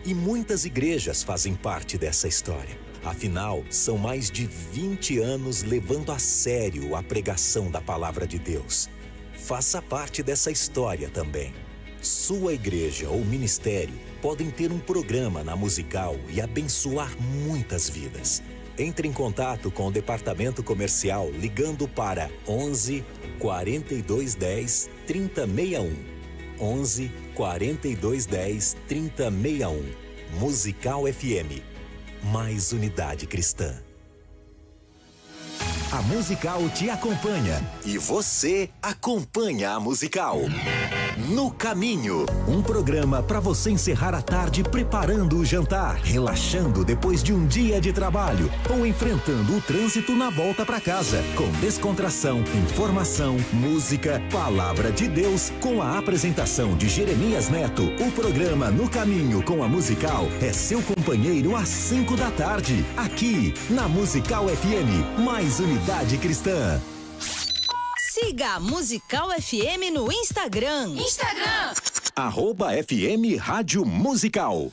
E muitas igrejas fazem parte dessa história. Afinal, são mais de 20 anos levando a sério a pregação da palavra de Deus. Faça parte dessa história também. Sua igreja ou ministério podem ter um programa na Musical e abençoar muitas vidas. Entre em contato com o departamento comercial ligando para 11 4210 3061. 11 4210 3061. Musical FM. Mais unidade cristã. A Musical te acompanha e você acompanha a Musical. No Caminho, um programa para você encerrar a tarde preparando o jantar, relaxando depois de um dia de trabalho ou enfrentando o trânsito na volta para casa, com descontração, informação, música, palavra de Deus, com a apresentação de Jeremias Neto. O programa No Caminho com a Musical é seu companheiro às 5 da tarde, aqui na Musical FM, mais unidade cristã. Siga a Musical FM no Instagram. @FM Rádio Musical.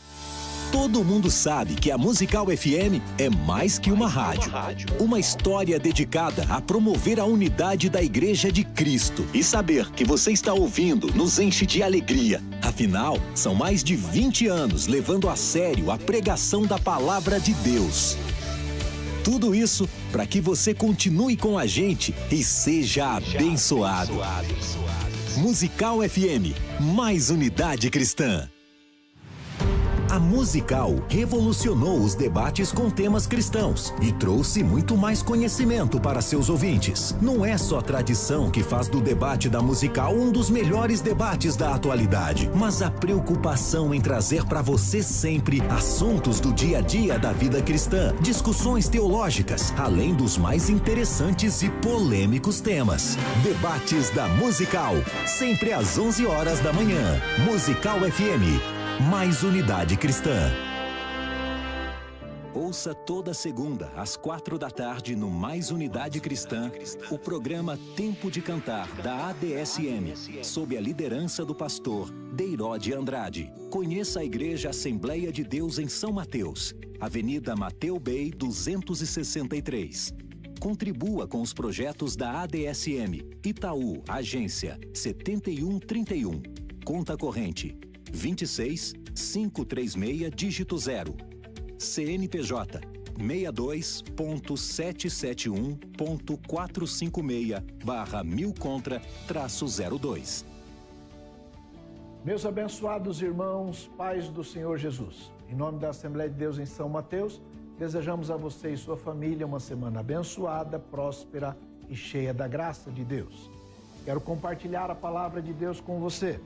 Todo mundo sabe que a Musical FM é mais que uma rádio. Uma história dedicada a promover a unidade da Igreja de Cristo. E saber que você está ouvindo nos enche de alegria. Afinal, são mais de 20 anos levando a sério a pregação da palavra de Deus. Tudo isso para que você continue com a gente e seja abençoado. Musical FM, mais unidade cristã. A Musical revolucionou os debates com temas cristãos e trouxe muito mais conhecimento para seus ouvintes. Não é só tradição que faz do debate da Musical um dos melhores debates da atualidade, mas a preocupação em trazer para você sempre assuntos do dia a dia da vida cristã, discussões teológicas, além dos mais interessantes e polêmicos temas. Debates da Musical, sempre às 11 horas da manhã. Musical FM. Mais unidade cristã. Ouça toda segunda, às 4 da tarde, no Mais Unidade Cristã, o programa Tempo de Cantar, da ADSM, sob a liderança do pastor Deirode Andrade. Conheça a Igreja Assembleia de Deus em São Mateus, Avenida Mateu Bey 263. Contribua com os projetos da ADSM, Itaú, Agência 7131, conta corrente 26 536 dígito 0. CNPJ 62.771.456/1000 contra -02. Meus abençoados irmãos, pais do Senhor Jesus, em nome da Assembleia de Deus em São Mateus, desejamos a você e sua família uma semana abençoada, próspera e cheia da graça de Deus. Quero compartilhar a palavra de Deus com você.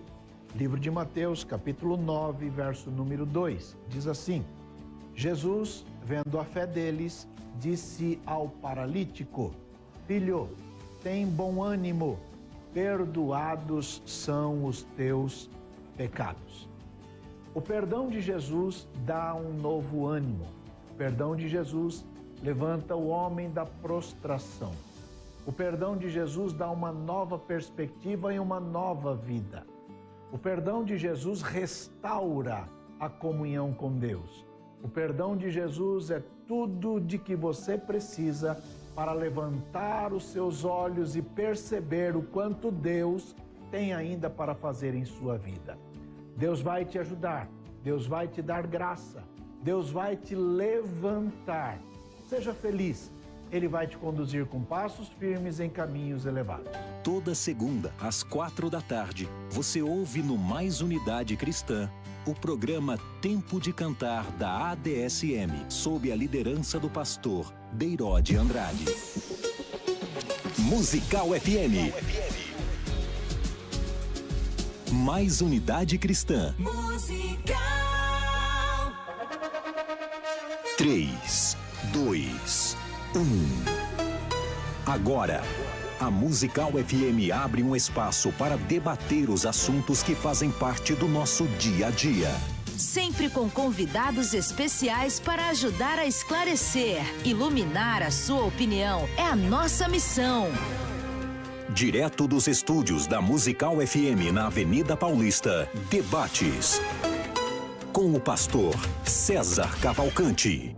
Livro de Mateus, capítulo 9, verso número 2, diz assim: Jesus, vendo a fé deles, disse ao paralítico: Filho, tem bom ânimo, perdoados são os teus pecados. O perdão de Jesus dá um novo ânimo. O perdão de Jesus levanta o homem da prostração. O perdão de Jesus dá uma nova perspectiva e uma nova vida. O perdão de Jesus restaura a comunhão com Deus. O perdão de Jesus é tudo de que você precisa para levantar os seus olhos e perceber o quanto Deus tem ainda para fazer em sua vida. Deus vai te ajudar, Deus vai te dar graça, Deus vai te levantar. Seja feliz. Ele vai te conduzir com passos firmes em caminhos elevados. Toda segunda, às 4 da tarde, você ouve no Mais Unidade Cristã o programa Tempo de Cantar da ADSM, sob a liderança do pastor Deirode Andrade. Musical FM. Mais unidade cristã. Musical. 3, 2, 1. Agora, a Musical FM abre um espaço para debater os assuntos que fazem parte do nosso dia a dia. Sempre com convidados especiais para ajudar a esclarecer, iluminar a sua opinião. É a nossa missão. Direto dos estúdios da Musical FM na Avenida Paulista, debates. com o pastor César Cavalcante.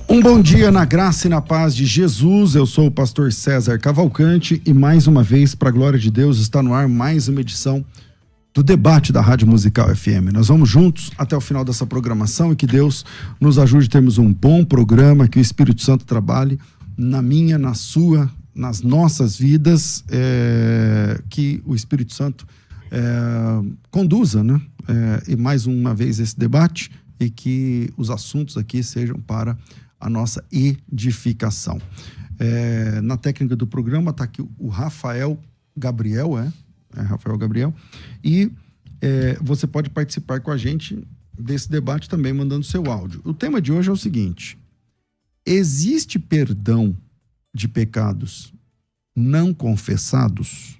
Um bom dia na graça e na paz de Jesus. Eu sou o pastor César Cavalcante e mais uma vez, para a glória de Deus, está no ar mais uma edição do debate da Rádio Musical FM. Nós vamos juntos até o final dessa programação e que Deus nos ajude a termos um bom programa, que o Espírito Santo trabalhe na minha, na sua, nas nossas vidas, que o Espírito Santo conduza, né? E mais uma vez esse debate e que os assuntos aqui sejam para a nossa edificação. Na técnica do programa está aqui o Rafael Gabriel, Rafael Gabriel, e você pode participar com a gente desse debate também mandando seu áudio. O tema de hoje é o seguinte: existe perdão de pecados não confessados?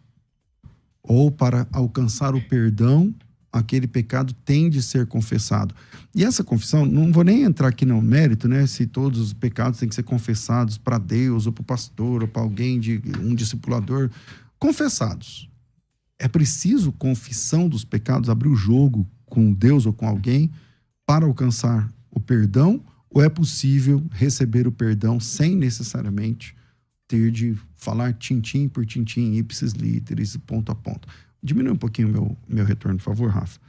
Ou para alcançar o perdão, aquele pecado tem de ser confessado? E essa confissão, não vou nem entrar aqui no mérito, né? Se todos os pecados têm que ser confessados para Deus, ou para o pastor, ou para alguém, um discipulador. Confessados. É preciso confissão dos pecados, abrir o jogo com Deus ou com alguém para alcançar o perdão? Ou é possível receber o perdão sem necessariamente ter de falar tintim por tintim, ipsis literis, ponto a ponto? Diminui um pouquinho o meu retorno, por favor, Rafa.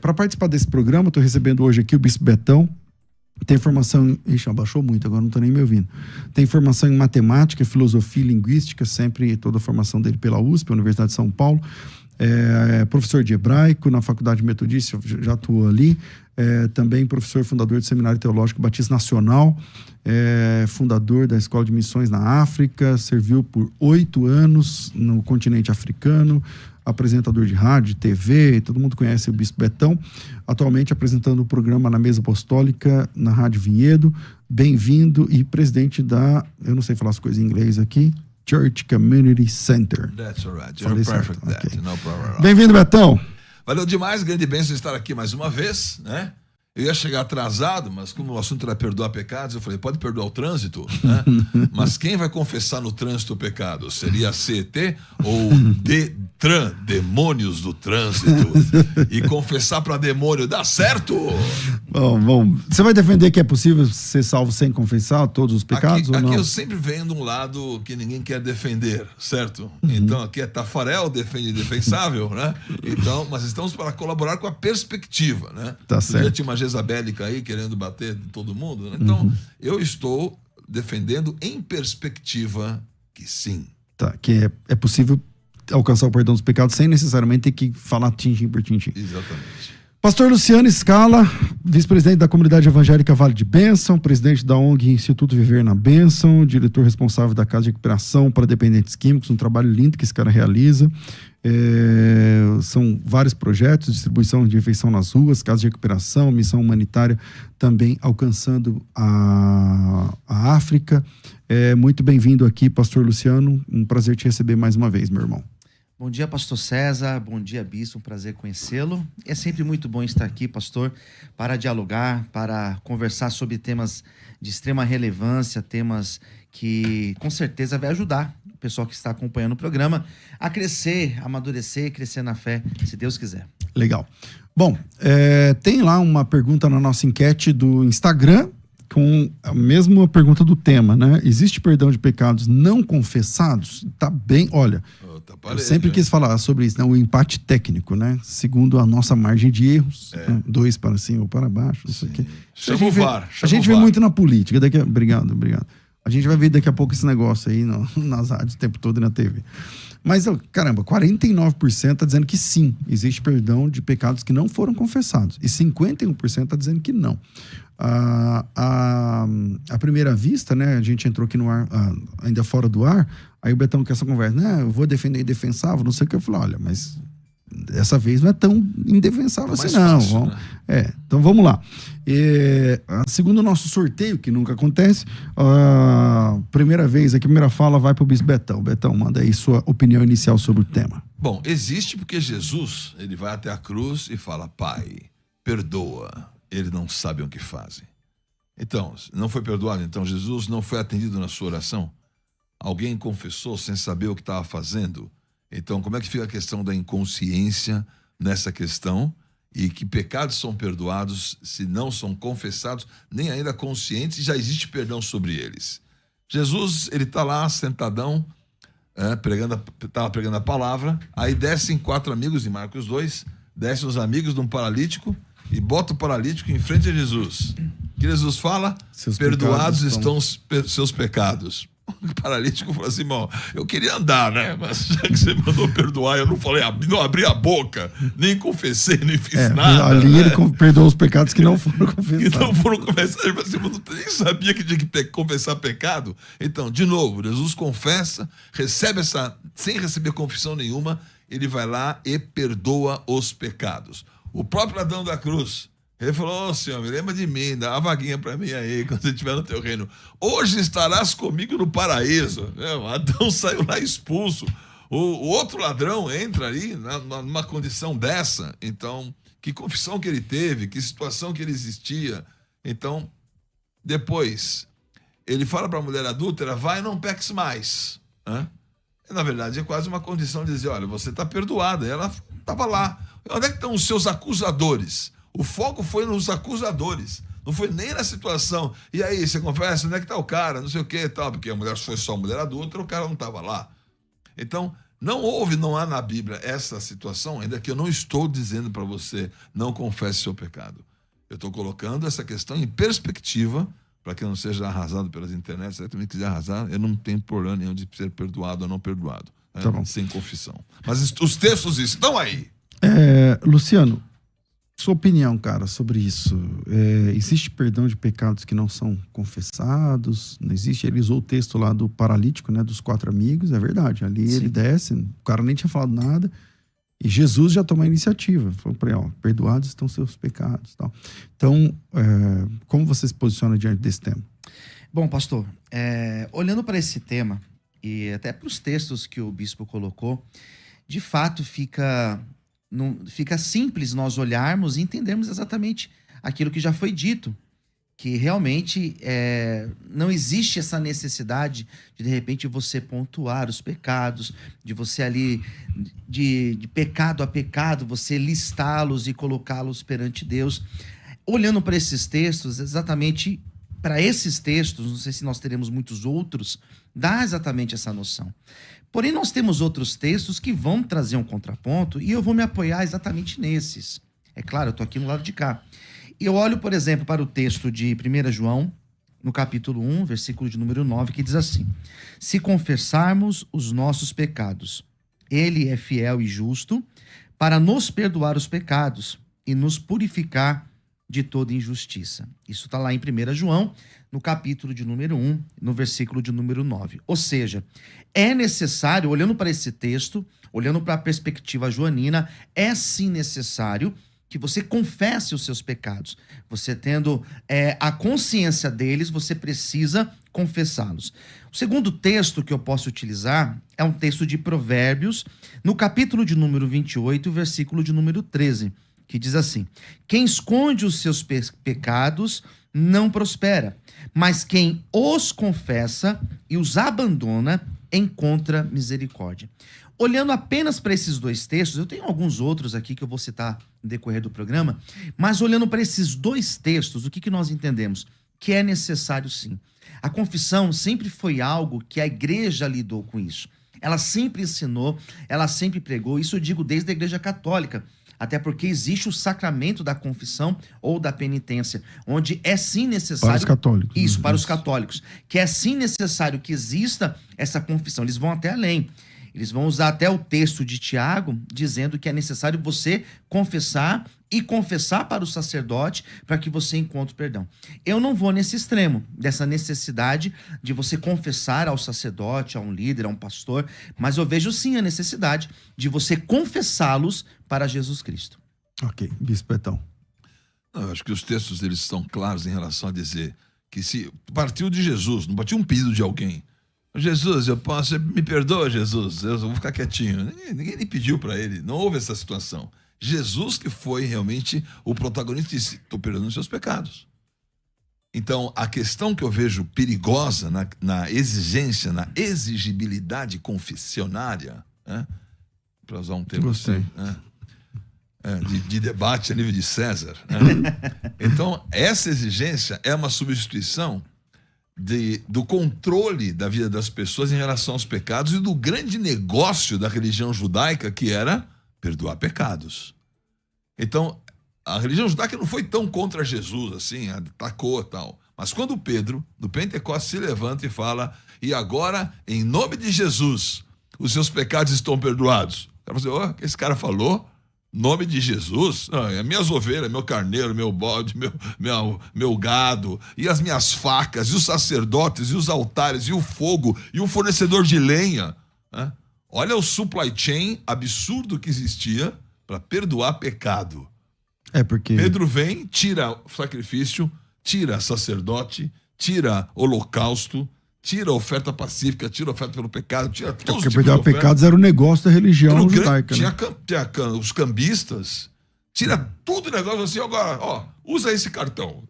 Para participar desse programa, estou recebendo hoje aqui o Bispo Betão. Tem formação... Ixi, abaixou muito, agora não estou nem me ouvindo. Tem formação em matemática, filosofia e linguística, sempre toda a formação dele pela USP, Universidade de São Paulo. Professor de hebraico na Faculdade Metodista, já atuou ali. Também professor fundador do Seminário Teológico Batista Nacional, fundador da Escola de Missões na África, serviu por 8 anos no continente africano, apresentador de rádio, TV, todo mundo conhece o Bispo Betão, atualmente apresentando o programa Na Mesa Apostólica, na Rádio Vinhedo. Bem-vindo, e presidente da, eu não sei falar as coisas em inglês aqui, Church Community Center. That's all right. You're perfect at that. Okay. No problem. Bem-vindo, Betão. Valeu demais, grande bênção estar aqui mais uma vez, né? Eu ia chegar atrasado, mas como o assunto era perdoar pecados, eu falei, pode perdoar o trânsito, né? Mas quem vai confessar no trânsito o pecado? Seria CET ou DETRAN, demônios do trânsito? E confessar para demônio, dá certo? Bom, você vai defender que é possível ser salvo sem confessar todos os pecados? Aqui eu sempre venho de um lado que ninguém quer defender, certo? Então aqui é Tafarel, defende indefensável, né? Então, mas estamos para colaborar com a perspectiva, né? Tá certo. Já tinha uma Jezabélica aí querendo bater em todo mundo, né? Então, eu estou defendendo em perspectiva que sim. Tá, que é possível alcançar o perdão dos pecados sem necessariamente ter que falar tintim por tintim. Exatamente. Pastor Luciano Scala, vice-presidente da Comunidade Evangélica Vale de Bênção, presidente da ONG Instituto Viver na Bênção, diretor responsável da Casa de Recuperação para Dependentes Químicos, um trabalho lindo que esse cara realiza. São vários projetos, distribuição de refeição nas ruas, Casa de Recuperação, missão humanitária também alcançando a África. Muito bem-vindo aqui, pastor Luciano, um prazer te receber mais uma vez, meu irmão. Bom dia, pastor César, bom dia, bispo, um prazer conhecê-lo. É sempre muito bom estar aqui, pastor, para dialogar, para conversar sobre temas de extrema relevância, temas que com certeza vai ajudar o pessoal que está acompanhando o programa a crescer, amadurecer e crescer na fé, se Deus quiser. Legal. Bom, tem lá uma pergunta na nossa enquete do Instagram, com a mesma pergunta do tema, né? Existe perdão de pecados não confessados? Tá bem, olha... Eu sempre quis falar sobre isso, né? O empate técnico, né? Segundo a nossa margem de erros, né? 2 para cima ou para baixo, isso aqui. A gente vê muito na política. Obrigado. A gente vai ver daqui a pouco esse negócio aí nas rádios o tempo todo e na TV. Mas, caramba, 49% está dizendo que sim, existe perdão de pecados que não foram confessados. E 51% está dizendo que não. À primeira vista, né, a gente entrou aqui no ar, ainda fora do ar, aí o Betão com essa conversa, né, eu vou defender indefensável, não sei o que. Eu falei, olha, mas dessa vez não é tão indefensável assim, não. Fácil, né? Então vamos lá. Segundo o nosso sorteio, que nunca acontece, primeira vez, a primeira fala vai para o Bispo Betão. Betão, manda aí sua opinião inicial sobre o tema. Bom, existe porque Jesus, ele vai até a cruz e fala, Pai, perdoa, eles não sabem o que fazem. Então, não foi perdoado? Então Jesus não foi atendido na sua oração? Alguém confessou sem saber o que estava fazendo? Então, como é que fica a questão da inconsciência nessa questão? E que pecados são perdoados se não são confessados, nem ainda conscientes, e já existe perdão sobre eles. Jesus, ele está lá sentadão, estava pregando a palavra, aí descem 4 amigos em Marcos 2, descem os amigos de um paralítico e bota o paralítico em frente a Jesus. O que Jesus fala? Perdoados estão os seus pecados. O paralítico falou assim, irmão, eu queria andar, né? Mas já que você mandou perdoar, eu não falei, não abri a boca, nem confessei, nem fiz nada. Ali né? Ele perdoou os pecados que não foram confessados. Que não foram confessados. Ele falou assim, eu nem sabia que tinha que confessar pecado. Então, de novo, Jesus confessa, recebe sem receber confissão nenhuma, ele vai lá e perdoa os pecados. O próprio Adão da cruz, ele falou, Senhor, me lembra de mim, dá uma vaguinha para mim aí, quando você estiver no teu reino. Hoje estarás comigo no paraíso. Adão saiu lá expulso. O outro ladrão entra ali numa condição dessa. Então, que confissão que ele teve, que situação que ele existia. Então, depois, ele fala para a mulher adúltera, vai e não peques mais. Na verdade, é quase uma condição de dizer, olha, você está perdoada. Ela estava lá. Onde é que estão os seus acusadores? O foco foi nos acusadores, não foi nem na situação. E aí, você confessa, onde é que está o cara, não sei o que e tal, porque a mulher foi só mulher adulta, o cara não estava lá. Então, não há na Bíblia essa situação, ainda que eu não estou dizendo para você, não confesse seu pecado. Eu estou colocando essa questão em perspectiva, para que eu não seja arrasado pelas internets. Se você também quiser arrasar, eu não tenho problema nenhum de ser perdoado ou não perdoado, né? Tá bom. Sem confissão. Mas os textos estão aí. Luciano, sua opinião, cara, sobre isso. Existe perdão de pecados que não são confessados? Não existe? Ele usou o texto lá do paralítico, né? Dos 4 amigos, é verdade. Ali Sim. Ele desce, o cara nem tinha falado nada. E Jesus já tomou a iniciativa. Falou para ele, perdoados estão seus pecados. Tal. Então, como você se posiciona diante desse tema? Bom, pastor, olhando para esse tema, e até para os textos que o bispo colocou, de fato fica simples nós olharmos e entendermos exatamente aquilo que já foi dito, que realmente não existe essa necessidade de repente você pontuar os pecados, de você ali de pecado a pecado, você listá-los e colocá-los perante Deus. Olhando para esses textos, exatamente para esses textos, não sei se nós teremos muitos outros, dá exatamente essa noção. Porém, nós temos outros textos que vão trazer um contraponto e eu vou me apoiar exatamente nesses. É claro, eu estou aqui no lado de cá. E eu olho, por exemplo, para o texto de 1 João, no capítulo 1, versículo de número 9, que diz assim: se confessarmos os nossos pecados, ele é fiel e justo para nos perdoar os pecados e nos purificar de toda injustiça. Isso está lá em 1 João, no capítulo de número 1, no versículo de número 9. Ou seja, é necessário, olhando para esse texto, olhando para a perspectiva joanina, é sim necessário que você confesse os seus pecados. Você tendo a consciência deles, você precisa confessá-los. O segundo texto que eu posso utilizar é um texto de Provérbios, no capítulo de número 28, versículo de número 13, que diz assim: quem esconde os seus pecados não prospera, mas quem os confessa e os abandona encontra misericórdia. Olhando apenas para esses 2 textos, eu tenho alguns outros aqui que eu vou citar no decorrer do programa, mas olhando para esses 2 textos, o que nós entendemos? Que é necessário sim. A confissão sempre foi algo que a igreja lidou com isso. Ela sempre ensinou, ela sempre pregou, isso eu digo desde a igreja católica, até porque existe o sacramento da confissão ou da penitência, onde é sim necessário... Para os católicos. Isso, para os católicos. Que é sim necessário que exista essa confissão. Eles vão até além. Eles vão usar até o texto de Tiago, dizendo que é necessário você confessar e confessar para o sacerdote para que você encontre perdão. Eu não vou nesse extremo, dessa necessidade de você confessar ao sacerdote, a um líder, a um pastor, mas eu vejo sim a necessidade de você confessá-los para Jesus Cristo. Ok, Bispo Betão. Eu acho que os textos eles estão claros em relação a dizer que se partiu de Jesus, não partiu um pedido de alguém. Jesus, me perdoa, Jesus, eu vou ficar quietinho. Ninguém lhe pediu para ele, não houve essa situação. Jesus que foi realmente o protagonista disse, estou perdoando os seus pecados. Então, a questão que eu vejo perigosa na exigência, na exigibilidade confessionária, para usar um termo assim, de debate a nível de César. Então, essa exigência é uma substituição do controle da vida das pessoas em relação aos pecados e do grande negócio da religião judaica, que era perdoar pecados. Então, a religião judaica não foi tão contra Jesus, assim, atacou e tal. Mas quando Pedro, do Pentecostes, se levanta e fala, e agora, em nome de Jesus, os seus pecados estão perdoados. O cara fala assim, o que esse cara falou? Nome de Jesus? É minhas ovelhas, meu carneiro, meu bode, meu gado, e as minhas facas, e os sacerdotes, e os altares, e o fogo, e o fornecedor de lenha. Olha o supply chain absurdo que existia para perdoar pecado. Porque Pedro vem, tira sacrifício, tira sacerdote, tira holocausto, tira oferta pacífica, tira oferta pelo pecado, tira todos os tipos de perdoar oferta. pecados era o negócio da religião judaica. Tinha os cambistas, tira tudo o negócio assim, agora, usa esse cartão.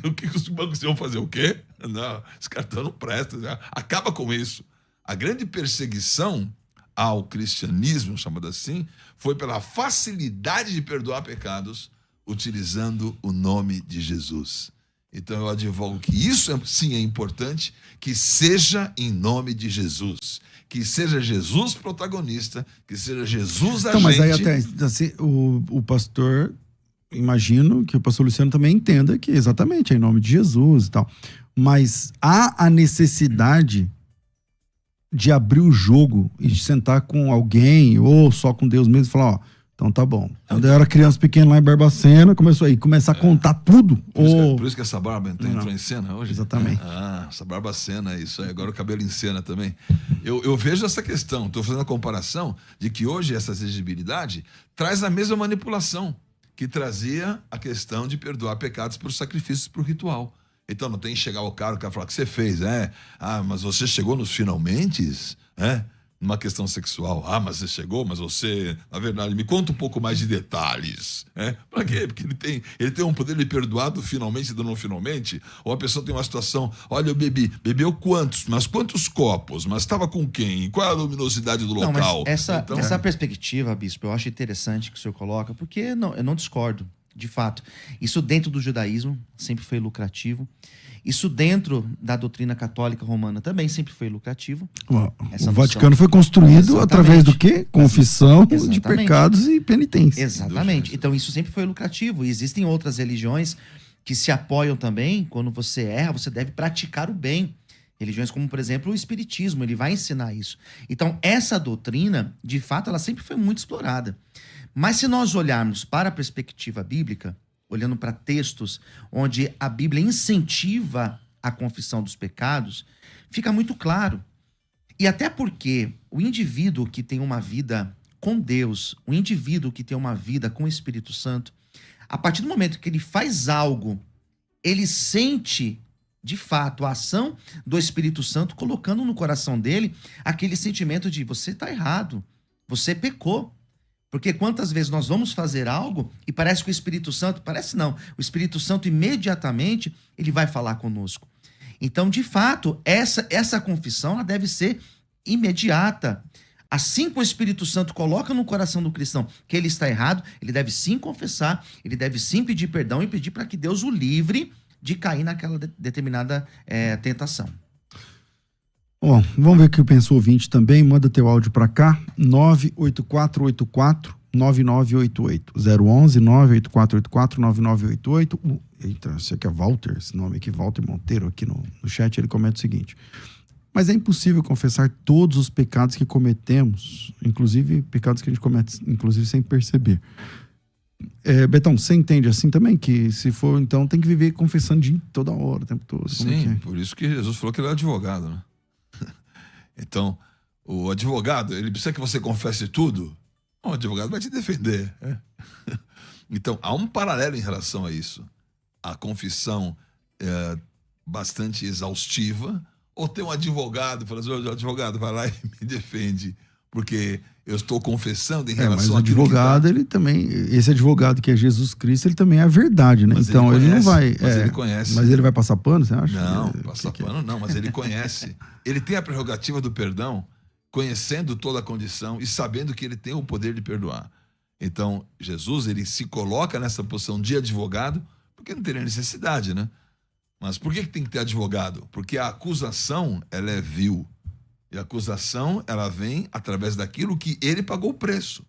O que os bancos iam fazer? O quê? Não, esse cartão não presta, acaba com isso. A grande perseguição ao cristianismo, chamado assim, foi pela facilidade de perdoar pecados utilizando o nome de Jesus. Então eu advogo que isso sim é importante, que seja em nome de Jesus, que seja Jesus protagonista, que seja Jesus agente. Mas aí até assim, o pastor, imagino que o pastor Luciano também entenda que exatamente é em nome de Jesus e tal, mas há a necessidade de abrir o jogo e de sentar com alguém ou só com Deus mesmo e falar, então tá bom. Quando eu era criança pequena lá em Barbacena, começar a contar tudo. Por isso que essa barba entrou em cena hoje? Exatamente. Essa barbacena, isso aí. Agora o cabelo em cena também. Eu vejo essa questão, estou fazendo a comparação de que hoje essa exigibilidade traz a mesma manipulação que trazia a questão de perdoar pecados por sacrifícios por ritual. Então não tem que chegar o cara falar o que você fez, mas você chegou nos finalmentes, numa questão sexual. Mas você chegou, mas você, na verdade, me conta um pouco mais de detalhes. Pra quê? Porque ele tem um poder de perdoar do finalmente e do não finalmente. Ou a pessoa tem uma situação, olha, eu bebeu quantos? Mas quantos copos? Mas estava com quem? Qual é a luminosidade do local? Mas essa perspectiva, Bispo, eu acho interessante que o senhor coloca, porque eu não discordo. De fato, isso dentro do judaísmo sempre foi lucrativo. Isso dentro da doutrina católica romana também sempre foi lucrativo. O Vaticano foi construído através do quê? Confissão de pecados e penitência. Exatamente. Então isso sempre foi lucrativo. E existem outras religiões que se apoiam também. Quando você erra, você deve praticar o bem. Religiões como, por exemplo, o Espiritismo, ele vai ensinar isso. Então essa doutrina, de fato, ela sempre foi muito explorada. Mas se nós olharmos para a perspectiva bíblica, olhando para textos onde a Bíblia incentiva a confissão dos pecados, fica muito claro. E até porque o indivíduo que tem uma vida com Deus, o indivíduo que tem uma vida com o Espírito Santo, a partir do momento que ele faz algo, ele sente, de fato, a ação do Espírito Santo colocando no coração dele aquele sentimento de você está errado, você pecou. Porque quantas vezes nós vamos fazer algo e parece que o Espírito Santo, o Espírito Santo imediatamente ele vai falar conosco. Então, de fato, essa confissão ela deve ser imediata. Assim que o Espírito Santo coloca no coração do cristão que ele está errado, ele deve sim confessar, ele deve sim pedir perdão e pedir para que Deus o livre de cair naquela determinada tentação. Bom, vamos ver o que pensa o ouvinte também. Manda teu áudio para cá, 98484-9988. 011-98484-9988. Eita, esse aqui é Walter, esse nome aqui, Walter Monteiro, aqui no chat, ele comenta o seguinte. Mas é impossível confessar todos os pecados que cometemos, inclusive pecados que a gente comete, inclusive sem perceber. Betão, você entende assim também? Que se for, então, tem que viver confessando toda hora, o tempo todo. Sim, por isso que Jesus falou que ele é advogado, né? Então, o advogado, ele precisa que você confesse tudo. O advogado vai te defender. Então, há um paralelo em relação a isso. A confissão bastante exaustiva, ou ter um advogado, fala assim, o advogado vai lá e me defende, porque eu estou confessando em relação mas o advogado, ele também, esse advogado que é Jesus Cristo, ele também é a verdade, né? Mas então ele não vai. Mas ele conhece. Mas ele vai passar pano, você acha? Não, passar pano não, mas ele conhece. Ele tem a prerrogativa do perdão, conhecendo toda a condição e sabendo que ele tem o poder de perdoar. Então, Jesus, ele se coloca nessa posição de advogado, porque não teria necessidade, né? Mas por que tem que ter advogado? Porque a acusação, ela é vil. E a acusação, ela vem através daquilo que ele pagou o preço.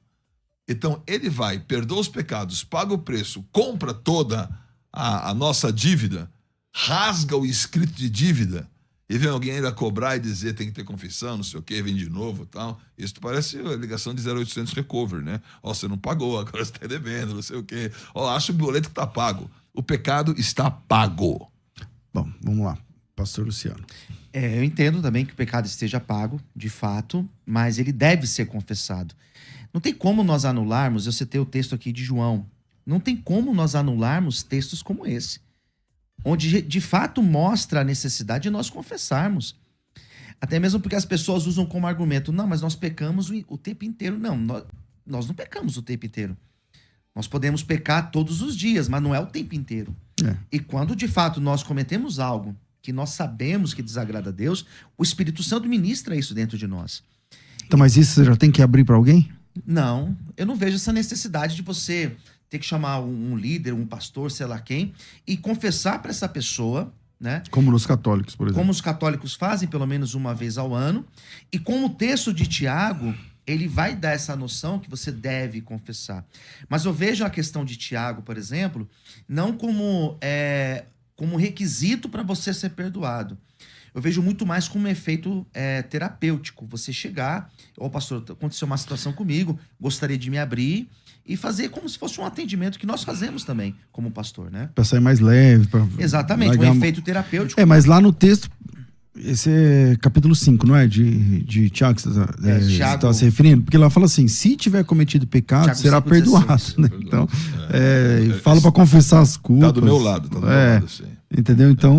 Então, ele vai, perdoa os pecados, paga o preço, compra toda a nossa dívida, rasga o escrito de dívida, e vem alguém ainda cobrar e dizer tem que ter confissão, não sei o quê, vem de novo e tal. Isso parece a ligação de 0800 recover, né? Você não pagou, agora você está devendo, não sei o quê. Acha o boleto que está pago. O pecado está pago. Bom, vamos lá. Pastor Luciano. Eu entendo também que o pecado esteja pago, de fato, mas ele deve ser confessado. Não tem como nós anularmos, eu citei o texto aqui de João, não tem como nós anularmos textos como esse, onde de fato mostra a necessidade de nós confessarmos. Até mesmo porque as pessoas usam como argumento, não, mas nós pecamos o tempo inteiro. Não, nós não pecamos o tempo inteiro. Nós podemos pecar todos os dias, mas não é o tempo inteiro. E quando de fato nós cometemos algo que nós sabemos que desagrada a Deus, o Espírito Santo ministra isso dentro de nós. Então, mas isso você já tem que abrir para alguém? Não, eu não vejo essa necessidade de você ter que chamar um líder, um pastor, sei lá quem, e confessar para essa pessoa, né? Como nos católicos, por exemplo. Como os católicos fazem pelo menos uma vez ao ano. E como o texto de Tiago, ele vai dar essa noção que você deve confessar. Mas eu vejo a questão de Tiago, por exemplo, não como requisito para você ser perdoado. Eu vejo muito mais como um efeito terapêutico. Você chegar, pastor, aconteceu uma situação comigo, gostaria de me abrir e fazer como se fosse um atendimento que nós fazemos também, como pastor, né? Para sair mais leve. Exatamente, um efeito terapêutico. Mas lá no texto, esse é capítulo 5, não é? De Tiago que você está se referindo? Porque lá fala assim, se tiver cometido pecado, Tiago será 5, perdoado. 16. Né? Então, fala para confessar as culpas. Tá do meu lado, sim. Entendeu? Então,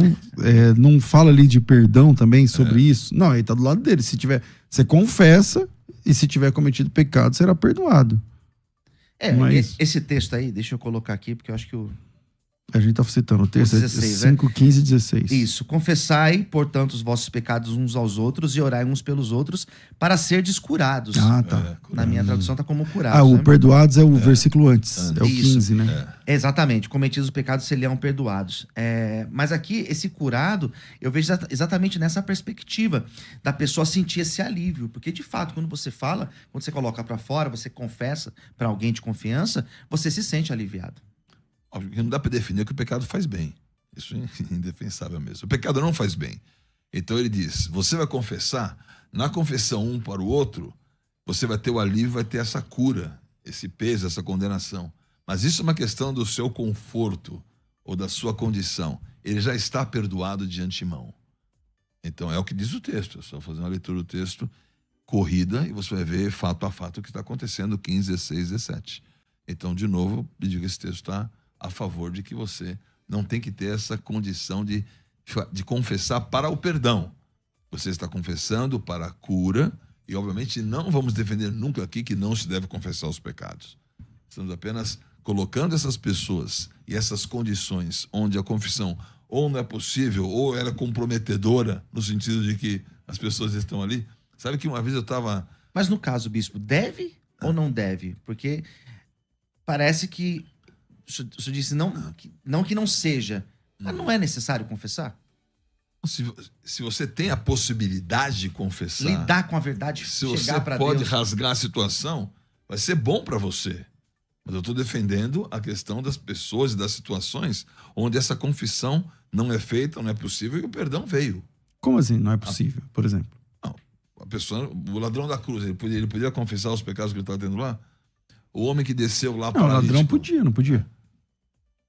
não fala ali de perdão também sobre isso. Não, ele tá do lado dele. Se tiver, você confessa e se tiver cometido pecado, será perdoado. Esse texto aí, deixa eu colocar aqui, porque eu acho que a gente tá citando o texto, 16, 5, 15 e 16. Isso. Confessai, portanto, os vossos pecados uns aos outros e orai uns pelos outros para serdes curados. Ah, tá. Na minha tradução tá como curados. O perdoados é o versículo antes. É o 15, né? Exatamente. Cometidos os pecados serão perdoados. Mas aqui, esse curado, eu vejo exatamente nessa perspectiva da pessoa sentir esse alívio. Porque, de fato, quando você fala, quando você coloca para fora, você confessa para alguém de confiança, você se sente aliviado. Não dá para definir que o pecado faz bem. Isso é indefensável mesmo. O pecado não faz bem. Então ele diz, você vai confessar, na confissão um para o outro, você vai ter o alívio, vai ter essa cura, esse peso, essa condenação. Mas isso é uma questão do seu conforto ou da sua condição. Ele já está perdoado de antemão. Então é o que diz o texto. É só fazer uma leitura do texto corrida e você vai ver fato a fato o que está acontecendo 15, 16, 17. Então, de novo, eu digo que esse texto está a favor de que você não tem que ter essa condição de confessar para o perdão. Você está confessando para a cura e, obviamente, não vamos defender nunca aqui que não se deve confessar os pecados. Estamos apenas colocando essas pessoas e essas condições onde a confissão ou não é possível ou ela é comprometedora no sentido de que as pessoas estão ali. Sabe que uma vez eu estava... Mas no caso, bispo, deve ou não deve? Porque parece que o senhor disse não que não seja, mas não é necessário confessar? Se você tem a possibilidade de confessar... Lidar com a verdade, chegar para Deus... Se você pode rasgar a situação, vai ser bom para você. Mas eu estou defendendo a questão das pessoas e das situações onde essa confissão não é feita, não é possível e o perdão veio. Como assim? Não é possível, por exemplo? Não, a pessoa, o ladrão da cruz, ele podia confessar os pecados que ele estava tendo lá? O homem que desceu lá Não, o ladrão podia, não podia.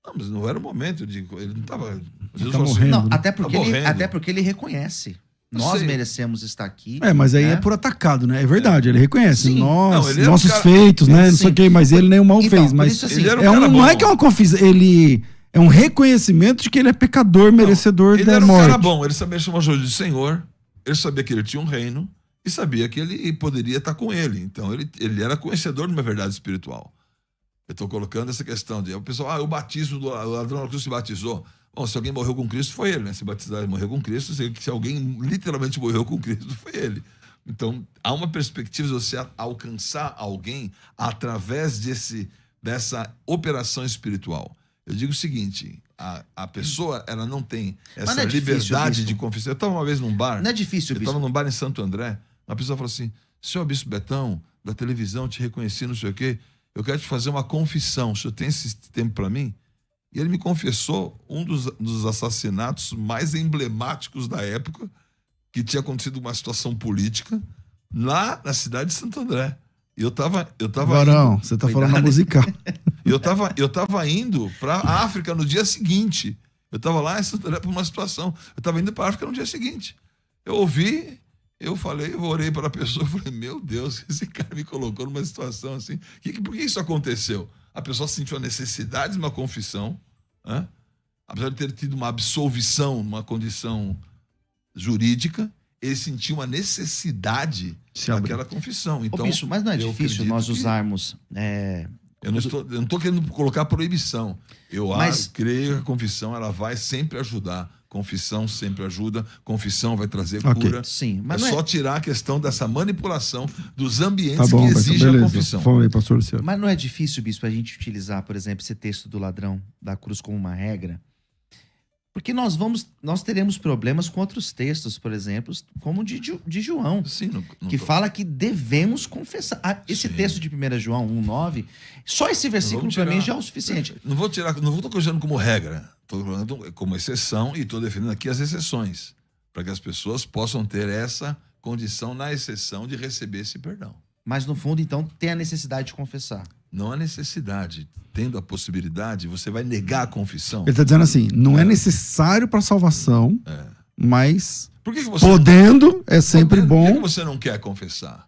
Não, mas não era o momento de... Ele não estava... Ele tá morrendo. Não, né? até porque ele reconhece. Nós merecemos estar aqui. Mas aí né? é por atacado, né? É verdade, ele reconhece. Sim. Nós, Não, nossos cara... feitos, né? Não Sim. sei o que, mas ele nem o mal Então, fez. por Mas isso, assim, ele era um cara não bom. é que é uma confissão, ele é um reconhecimento de que ele é pecador, merecedor Ele da era um morte. cara bom, ele sabia chamar Jesus de Senhor, ele sabia que ele tinha um reino e sabia que ele poderia estar com ele. Então ele era conhecedor de uma verdade espiritual. Eu estou colocando essa questão de... O pessoal, o batismo do ladrão da cruz se batizou. Bom, se alguém morreu com Cristo, foi ele, né? Se batizar e morreu com Cristo, se alguém literalmente morreu com Cristo, foi ele. Então, há uma perspectiva de você alcançar alguém através dessa operação espiritual. Eu digo o seguinte, a pessoa, ela não tem essa não é difícil, liberdade bispo. de confissão. Eu estava uma vez num bar... Não é difícil, Eu bispo. estava num bar em Santo André, uma pessoa falou assim, senhor Bispo Betão, da televisão, te reconheci, não sei o quê, eu quero te fazer uma confissão, o senhor tem esse tempo para mim? E ele me confessou um dos assassinatos mais emblemáticos da época, que tinha acontecido uma situação política, lá na cidade de Santo André. E eu tava Varão, você tá falando na musical. eu tava indo para a África no dia seguinte. Eu estava lá em Santo André por uma situação. Eu estava indo para a África no dia seguinte. Eu ouvi, eu orei para a pessoa, eu falei, meu Deus, esse cara me colocou numa situação assim. Por que isso aconteceu? A pessoa sentiu a necessidade de uma confissão, né? Apesar de ter tido uma absolvição numa condição jurídica, ele sentiu uma necessidade daquela confissão. Então, Bispo, mas não é difícil nós usarmos... Eu não estou querendo colocar proibição. Creio que a confissão ela vai sempre ajudar. Confissão sempre ajuda. Confissão vai trazer cura. Sim, mas só tirar a questão dessa manipulação dos ambientes Tá bom, que exigem a confissão. Fala aí, pastor Luciano. Mas não é difícil, bispo, a gente utilizar, por exemplo, esse texto do ladrão da cruz como uma regra? Porque nós teremos problemas com outros textos, por exemplo, como o de João, Sim, que fala que devemos confessar. Esse texto de 1 João 1,9, só esse versículo para mim já é o suficiente. Não estou colocando como regra, estou colocando como exceção e estou defendendo aqui as exceções, para que as pessoas possam ter essa condição na exceção de receber esse perdão. Mas no fundo, então, tem a necessidade de confessar. Não há necessidade. Tendo a possibilidade, você vai negar a confissão. Ele está dizendo assim, não é necessário para salvação, mas Por que você podendo é sempre bom. Por que você não quer confessar?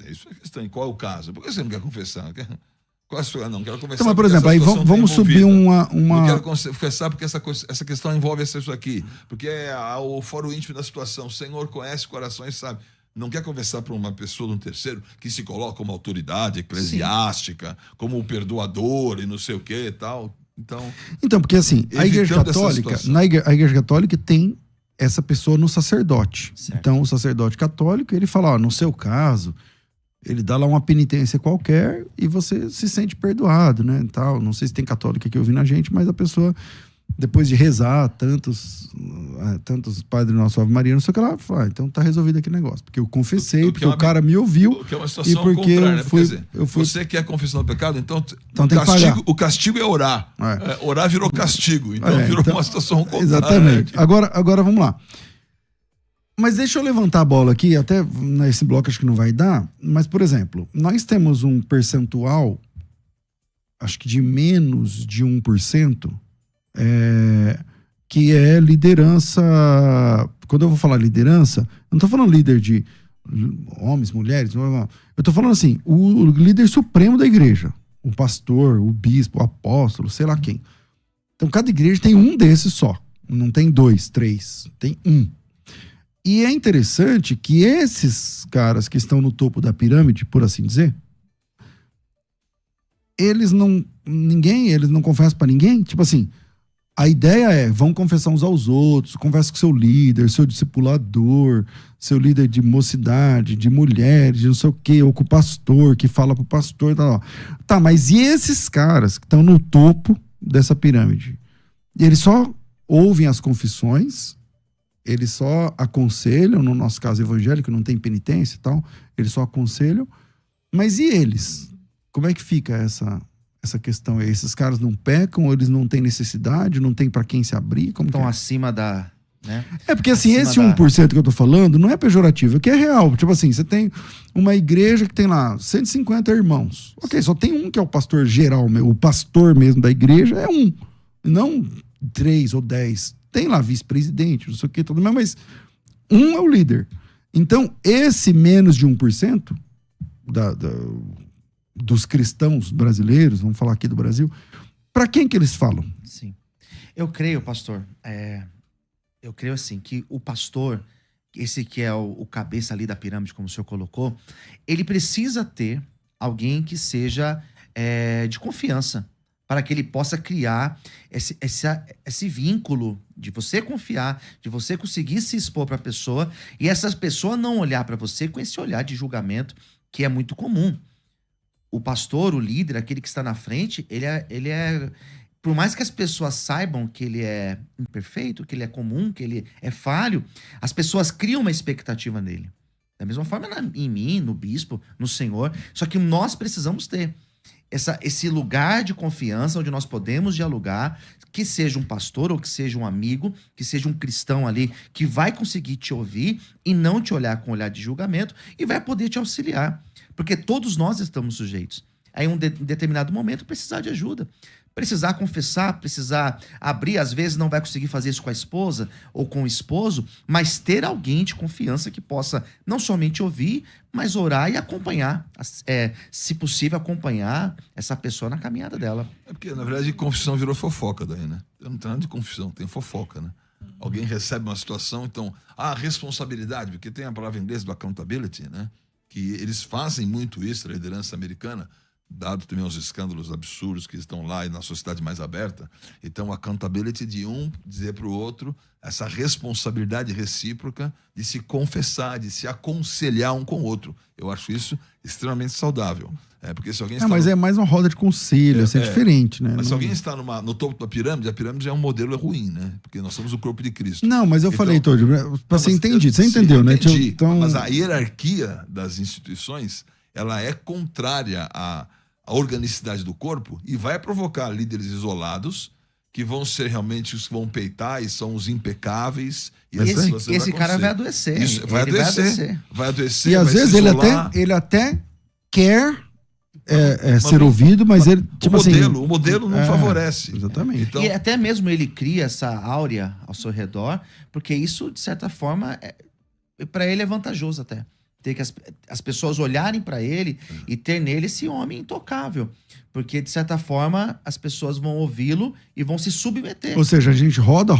Isso é questão. Em qual é o caso? Por que você não quer confessar? Qual é a sua? Não quero confessar. Então, mas, por exemplo, aí vamos subir uma... Não quero confessar porque essa questão envolve isso aqui. Porque é o foro íntimo da situação. O Senhor conhece corações, sabe? Não quer conversar para uma pessoa de um terceiro que se coloca como autoridade eclesiástica, como o perdoador e não sei o que e tal. Então, porque assim, a Igreja Católica, a Igreja Católica tem essa pessoa no sacerdote. Certo. Então, o sacerdote católico, ele fala, no seu caso, ele dá lá uma penitência qualquer e você se sente perdoado, né? Tal. Não sei se tem católica aqui ouvindo a gente, mas a pessoa, depois de rezar tantos Padre Nosso, Ave Maria, não sei o que lá, fala, então tá resolvido aquele negócio. Porque eu confessei, porque o cara me ouviu. Que é uma situação e porque contrária, né? eu fui... Você quer confissão do pecado, então tem que pagar. o castigo é orar. Orar virou castigo, então virou uma situação contrária. Exatamente. Agora vamos lá. Mas deixa eu levantar a bola aqui, até nesse bloco acho que não vai dar, mas, por exemplo, nós temos um percentual, acho que de menos de 1%, que é liderança. Quando eu vou falar liderança, eu não estou falando líder de homens, mulheres, eu estou falando assim, o líder supremo da igreja, o pastor, o bispo, o apóstolo, sei lá quem. Então cada igreja tem um desses só, não tem 2, 3, tem um. E é interessante que esses caras que estão no topo da pirâmide, por assim dizer, eles não confessam pra ninguém. Tipo assim, a ideia é, vão confessar uns aos outros, conversa com seu líder, seu discipulador, seu líder de mocidade, de mulheres, de não sei o quê, ou com o pastor, que fala pro pastor. Tá, mas e esses caras que estão no topo dessa pirâmide? Eles só ouvem as confissões, eles só aconselham, no nosso caso evangélico, não tem penitência e tal, eles só aconselham, mas e eles? Como é que fica essa questão? Esses caras não pecam, ou eles não têm necessidade, não tem para quem se abrir? Como estão que é? acima né? É porque assim, Acima esse 1% que eu tô falando não é pejorativo, é que é real. Tipo assim, você tem uma igreja que tem lá 150 irmãos. Ok, só tem um que é o pastor geral, o pastor mesmo da igreja é um. Não 3 ou 10. Tem lá vice-presidente, não sei o que, tudo mais, mas um é o líder. Então, esse menos de 1% dos cristãos brasileiros, vamos falar aqui do Brasil, para quem que eles falam? Sim. Eu creio, pastor, eu creio assim, que o pastor, esse que é o cabeça ali da pirâmide, como o senhor colocou, ele precisa ter alguém que seja de confiança, para que ele possa criar esse vínculo de você confiar, de você conseguir se expor para a pessoa e essa pessoa não olhar para você com esse olhar de julgamento que é muito comum. O pastor, o líder, aquele que está na frente, ele é por mais que as pessoas saibam que ele é imperfeito, que ele é comum, que ele é falho, as pessoas criam uma expectativa nele. Da mesma forma em mim, no bispo, no Senhor. Só que nós precisamos ter esse lugar de confiança onde nós podemos dialogar, que seja um pastor ou que seja um amigo, que seja um cristão ali que vai conseguir te ouvir e não te olhar com olhar de julgamento e vai poder te auxiliar. Porque todos nós estamos sujeitos. Aí em um determinado momento precisar de ajuda. Precisar confessar, precisar abrir, às vezes não vai conseguir fazer isso com a esposa ou com o esposo, mas ter alguém de confiança que possa não somente ouvir, mas orar e acompanhar, se possível acompanhar essa pessoa na caminhada dela. É porque, na verdade, confissão virou fofoca daí, né? Eu não tenho nada de confissão, tem fofoca, né? Alguém recebe uma situação, então, responsabilidade, porque tem a palavra em inglês do accountability, né? Que eles fazem muito isso, a liderança americana, dado também os escândalos absurdos que estão lá e na sociedade mais aberta. Então, a accountability de um dizer para o outro, essa responsabilidade recíproca de se confessar, de se aconselhar um com o outro. Eu acho isso extremamente saudável. Porque se alguém está mas é mais uma roda de conselho, é diferente, né? Mas se alguém está no topo da pirâmide, a pirâmide é um modelo ruim, né? Porque nós somos o corpo de Cristo. Não, mas eu falei, Todd, para ser entendido. Você entendeu, né? Entendi. Então... Mas a hierarquia das instituições, ela é contrária à organicidade do corpo e vai provocar líderes isolados que vão ser realmente os que vão peitar e são os impecáveis. E esse cara vai adoecer. Isso, vai adoecer. E às vezes ele até quer ser ouvido, mas ele, tipo o modelo não favorece. Exatamente. Então... E até mesmo ele cria essa áurea ao seu redor, porque isso, de certa forma, para ele é vantajoso até. Ter que as pessoas olharem para ele e ter nele esse homem intocável. Porque, de certa forma, as pessoas vão ouvi-lo e vão se submeter. Ou seja, a gente roda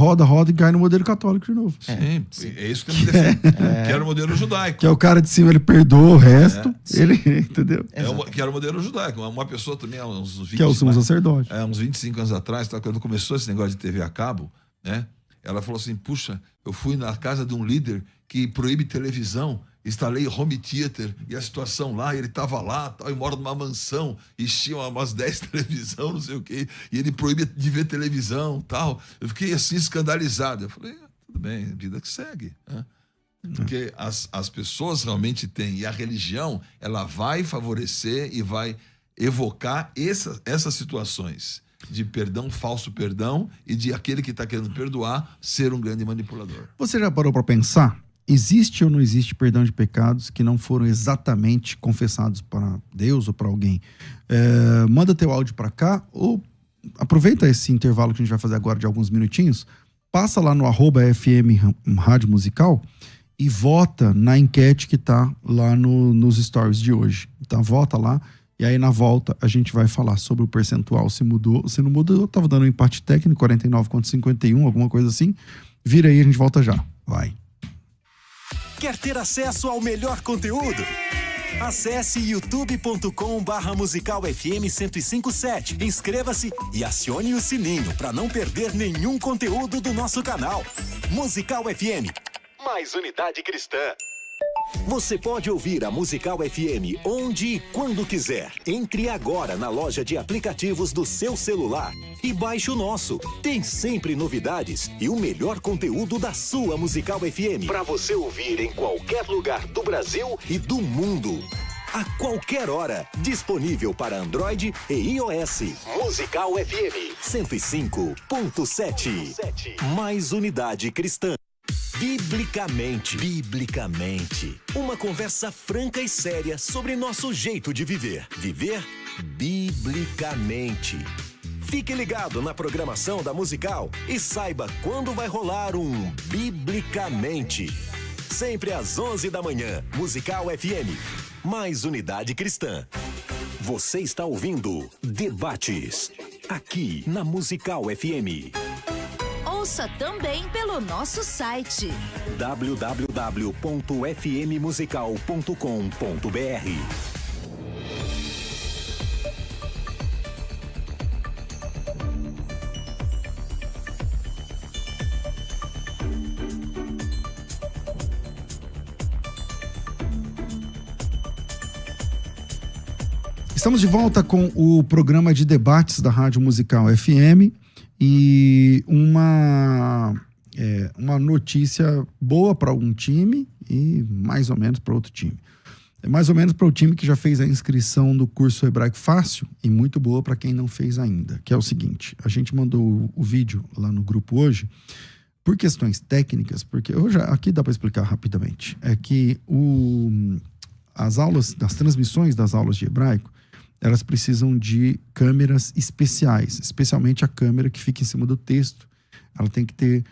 e cai no modelo católico de novo. Sim. É isso que temos que defender. Que era o modelo judaico. Que é o cara de cima, ele perdoa o resto. Ele, entendeu? Que era o modelo judaico. Uma pessoa também, uns 20... Que é o sumo sacerdote. Uns 25 anos atrás, quando começou esse negócio de TV a cabo, né? Ela falou assim, puxa, eu fui na casa de um líder que proíbe televisão, instalei home theater e a situação lá, ele estava lá, tal, e mora numa mansão, e tinha umas 10 televisão, não sei o quê, e ele proíbe de ver televisão, tal. Eu fiquei assim escandalizado. Eu falei, tudo bem, vida que segue, né? Porque as pessoas realmente têm, e a religião, ela vai favorecer e vai evocar essas situações de perdão, falso perdão, e de aquele que está querendo perdoar ser um grande manipulador. Você já parou para pensar? Existe ou não existe perdão de pecados que não foram exatamente confessados para Deus ou para alguém? Manda teu áudio para cá ou aproveita esse intervalo que a gente vai fazer agora de alguns minutinhos, passa lá no @FM Rádio Musical e vota na enquete que está lá nos stories de hoje. Então vota lá e aí na volta a gente vai falar sobre o percentual, se mudou, se não mudou. Eu tava dando um empate técnico, 49 contra 51, alguma coisa assim. Vira aí, a gente volta já. Vai. Quer ter acesso ao melhor conteúdo? Acesse youtube.com/musicalfm 1057. Inscreva-se e acione o sininho para não perder nenhum conteúdo do nosso canal. Musical FM, mais unidade cristã. Você pode ouvir a Musical FM onde e quando quiser. Entre agora na loja de aplicativos do seu celular e baixe o nosso. Tem sempre novidades e o melhor conteúdo da sua Musical FM para você ouvir em qualquer lugar do Brasil e do mundo. A qualquer hora, disponível para Android e iOS. Musical FM 105.7. Mais unidade cristã. Biblicamente. Biblicamente. Uma conversa franca e séria sobre nosso jeito de viver. Viver biblicamente. Fique ligado na programação da Musical e saiba quando vai rolar um Biblicamente. Sempre às 11 da manhã, Musical FM. Mais unidade cristã. Você está ouvindo Debates, aqui na Musical FM. Ouça também pelo nosso site www.fmmusical.com.br. Estamos de volta com o programa de debates da Rádio Musical FM e uma notícia boa para um time e mais ou menos para outro time. Mais ou menos para o time que já fez a inscrição do curso Hebraico Fácil e muito boa para quem não fez ainda, que é o seguinte: a gente mandou o vídeo lá no grupo hoje por questões técnicas, porque aqui dá para explicar rapidamente, é que as transmissões das aulas de hebraico, elas precisam de câmeras especiais, especialmente a câmera que fica em cima do texto. Ela tem que ter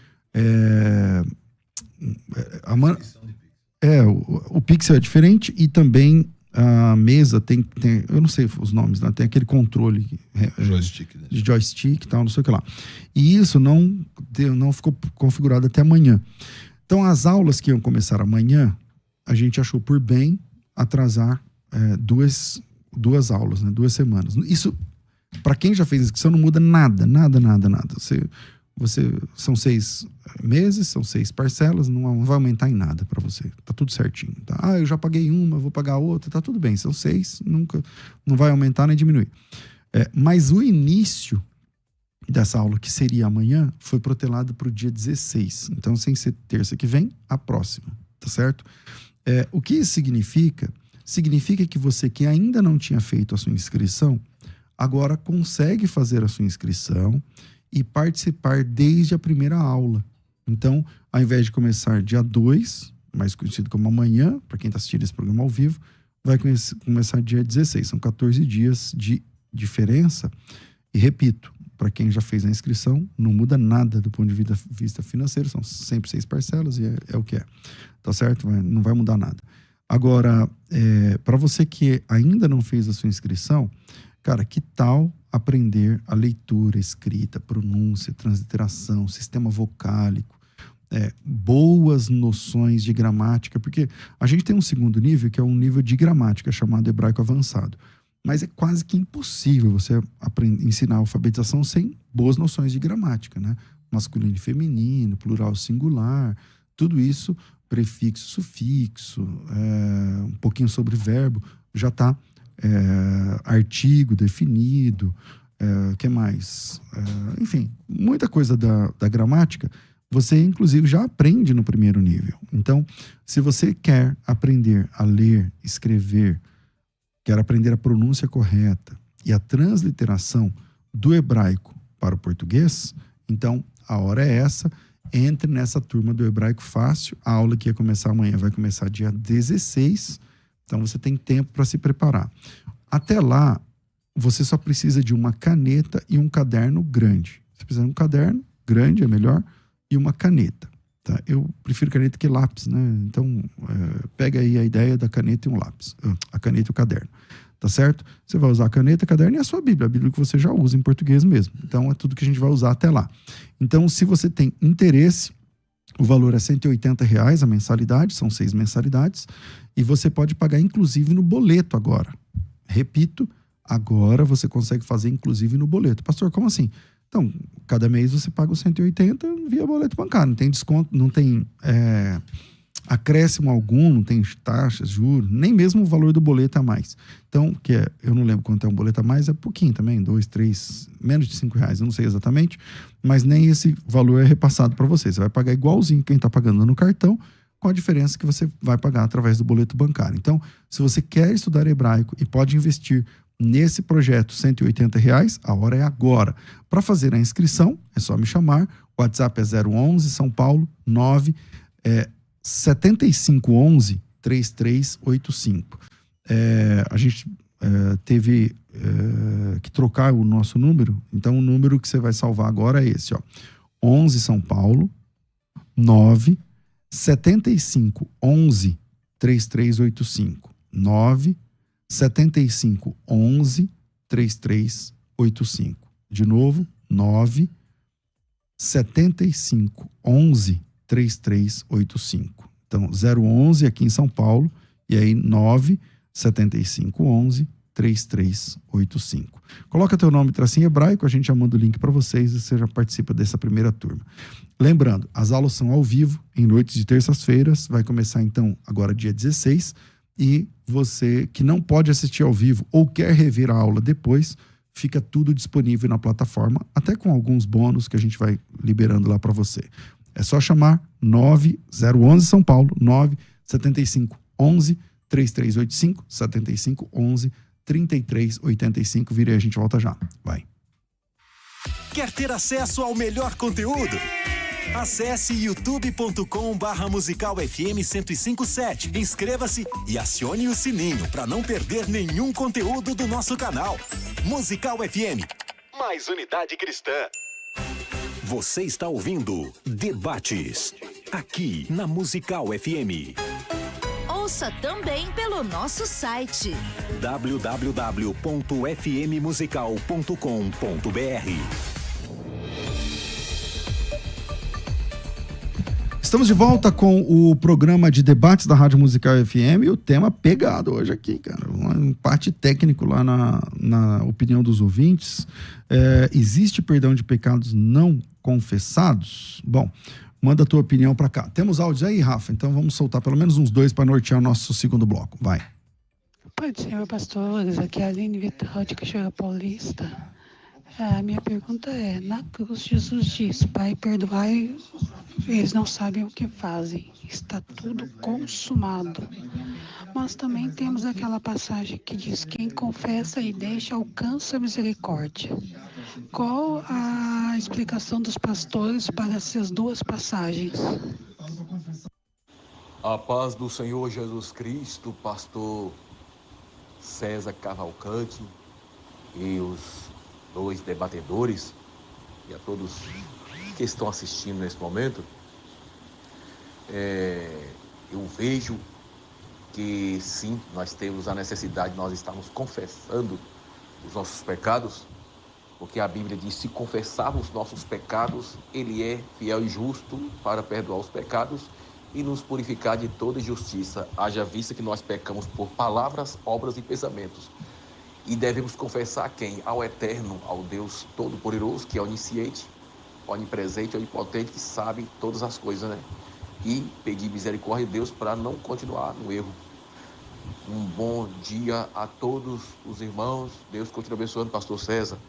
o pixel é diferente e também a mesa tem eu não sei os nomes, né? Tem aquele controle de joystick e tal, não sei o que lá. E isso não ficou configurado até amanhã. Então as aulas que iam começar amanhã, a gente achou por bem atrasar duas aulas, né? 2 semanas. Isso, para quem já fez inscrição, não muda nada. Você são 6 meses, são 6 parcelas, não vai aumentar em nada para você. Tá tudo certinho. Tá? Eu já paguei uma, vou pagar outra, tá tudo bem. São 6, não vai aumentar nem diminuir. Mas o início dessa aula, que seria amanhã, foi protelado para o dia 16. Então, sem ser terça que vem, a próxima. Tá certo? O que isso significa? Significa que você que ainda não tinha feito a sua inscrição, agora consegue fazer a sua inscrição e participar desde a primeira aula. Então, ao invés de começar dia 2, mais conhecido como amanhã, para quem está assistindo esse programa ao vivo, vai começar dia 16. São 14 dias de diferença. E repito, para quem já fez a inscrição, não muda nada do ponto de vista financeiro, são sempre 6 parcelas e é o que é. Tá certo? Não vai mudar nada. Agora, para você que ainda não fez a sua inscrição, cara, que tal aprender a leitura, escrita, pronúncia, transliteração, sistema vocálico, boas noções de gramática, porque a gente tem um segundo nível, que é um nível de gramática, chamado hebraico avançado. Mas é quase que impossível você ensinar a alfabetização sem boas noções de gramática, né? Masculino e feminino, plural singular, tudo isso, prefixo, sufixo, um pouquinho sobre verbo, já está artigo definido, que mais? Enfim, muita coisa da gramática, você inclusive já aprende no primeiro nível. Então, se você quer aprender a ler, escrever, quer aprender a pronúncia correta e a transliteração do hebraico para o português, então a hora é essa. Entre nessa turma do Hebraico Fácil. A aula que ia começar amanhã vai começar dia 16. Então você tem tempo para se preparar. Até lá, você só precisa de uma caneta e um caderno grande. Você precisa de um caderno grande, é melhor, e uma caneta. Tá? Eu prefiro caneta que lápis, né? Então, pega aí a ideia da caneta e um lápis. A caneta e o caderno. Tá certo? Você vai usar a caneta, caderno e a sua Bíblia. A Bíblia que você já usa em português mesmo. Então, é tudo que a gente vai usar até lá. Então, se você tem interesse, o valor é R$180 a mensalidade, são 6 mensalidades, e você pode pagar inclusive no boleto agora. Repito, agora você consegue fazer inclusive no boleto. Pastor, como assim? Então, cada mês você paga os 180 via boleto bancário. Não tem desconto, não tem acréscimo algum, não tem taxas, juros, nem mesmo o valor do boleto a mais. Então, eu não lembro quanto é um boleto a mais, é pouquinho também, 2, 3, menos de R$5, eu não sei exatamente, mas nem esse valor é repassado para você. Você vai pagar igualzinho quem está pagando no cartão, com a diferença que você vai pagar através do boleto bancário. Então, se você quer estudar hebraico e pode investir nesse projeto R$180, a hora é agora. Para fazer a inscrição, é só me chamar. O WhatsApp é 011 São Paulo 9 é 7511-3385. A gente teve que trocar o nosso número, então o número que você vai salvar agora é esse, ó. 11 São Paulo, 9 7511 3385. 9 7511 3385. De novo, 9 7511 3385. Então, 011 aqui em São Paulo, e aí 9 7511 3385. Coloca teu nome, tracinho hebraico, a gente já manda o link para vocês e você já participa dessa primeira turma. Lembrando, as aulas são ao vivo, em noites de terças-feiras, vai começar então agora dia 16, e você que não pode assistir ao vivo ou quer rever a aula depois, fica tudo disponível na plataforma, até com alguns bônus que a gente vai liberando lá para você. É só chamar 9011 São Paulo, 97511 3385, 7511 3385. Vira aí, a gente volta já. Vai. Quer ter acesso ao melhor conteúdo? Acesse youtube.com/Musical FM 1057. Inscreva-se e acione o sininho para não perder nenhum conteúdo do nosso canal. Musical FM, mais unidade cristã. Você está ouvindo Debates, aqui na Musical FM. Ouça também pelo nosso site www.fmmusical.com.br. Estamos de volta com o programa de debates da Rádio Musical FM e o tema pegado hoje aqui, cara. Um empate técnico lá na opinião dos ouvintes. Existe perdão de pecados não confessados? Bom, manda a tua opinião para cá. Temos áudios aí, Rafa? Então vamos soltar pelo menos uns 2 para nortear o nosso segundo bloco. Vai. Pode ser, pastores. Aqui é a Aline Vital de Cachoeira Paulista. A minha pergunta é, na cruz Jesus diz, Pai, perdoai, eles não sabem o que fazem, está tudo consumado. Mas também temos aquela passagem que diz, quem confessa e deixa alcança a misericórdia. Qual a explicação dos pastores para essas duas passagens? A paz do Senhor Jesus Cristo, pastor César Cavalcante e os 2 debatedores e a todos que estão assistindo nesse momento, eu vejo que sim, nós temos a necessidade de nós estarmos confessando os nossos pecados, porque a Bíblia diz, se confessarmos nossos pecados, Ele é fiel e justo para perdoar os pecados e nos purificar de toda injustiça, haja vista que nós pecamos por palavras, obras e pensamentos. E devemos confessar a quem? Ao Eterno, ao Deus Todo-Poderoso, que é onisciente, onipresente, onipotente, que sabe todas as coisas, né? E pedir misericórdia de Deus para não continuar no erro. Um bom dia a todos os irmãos. Deus continue abençoando, pastor César.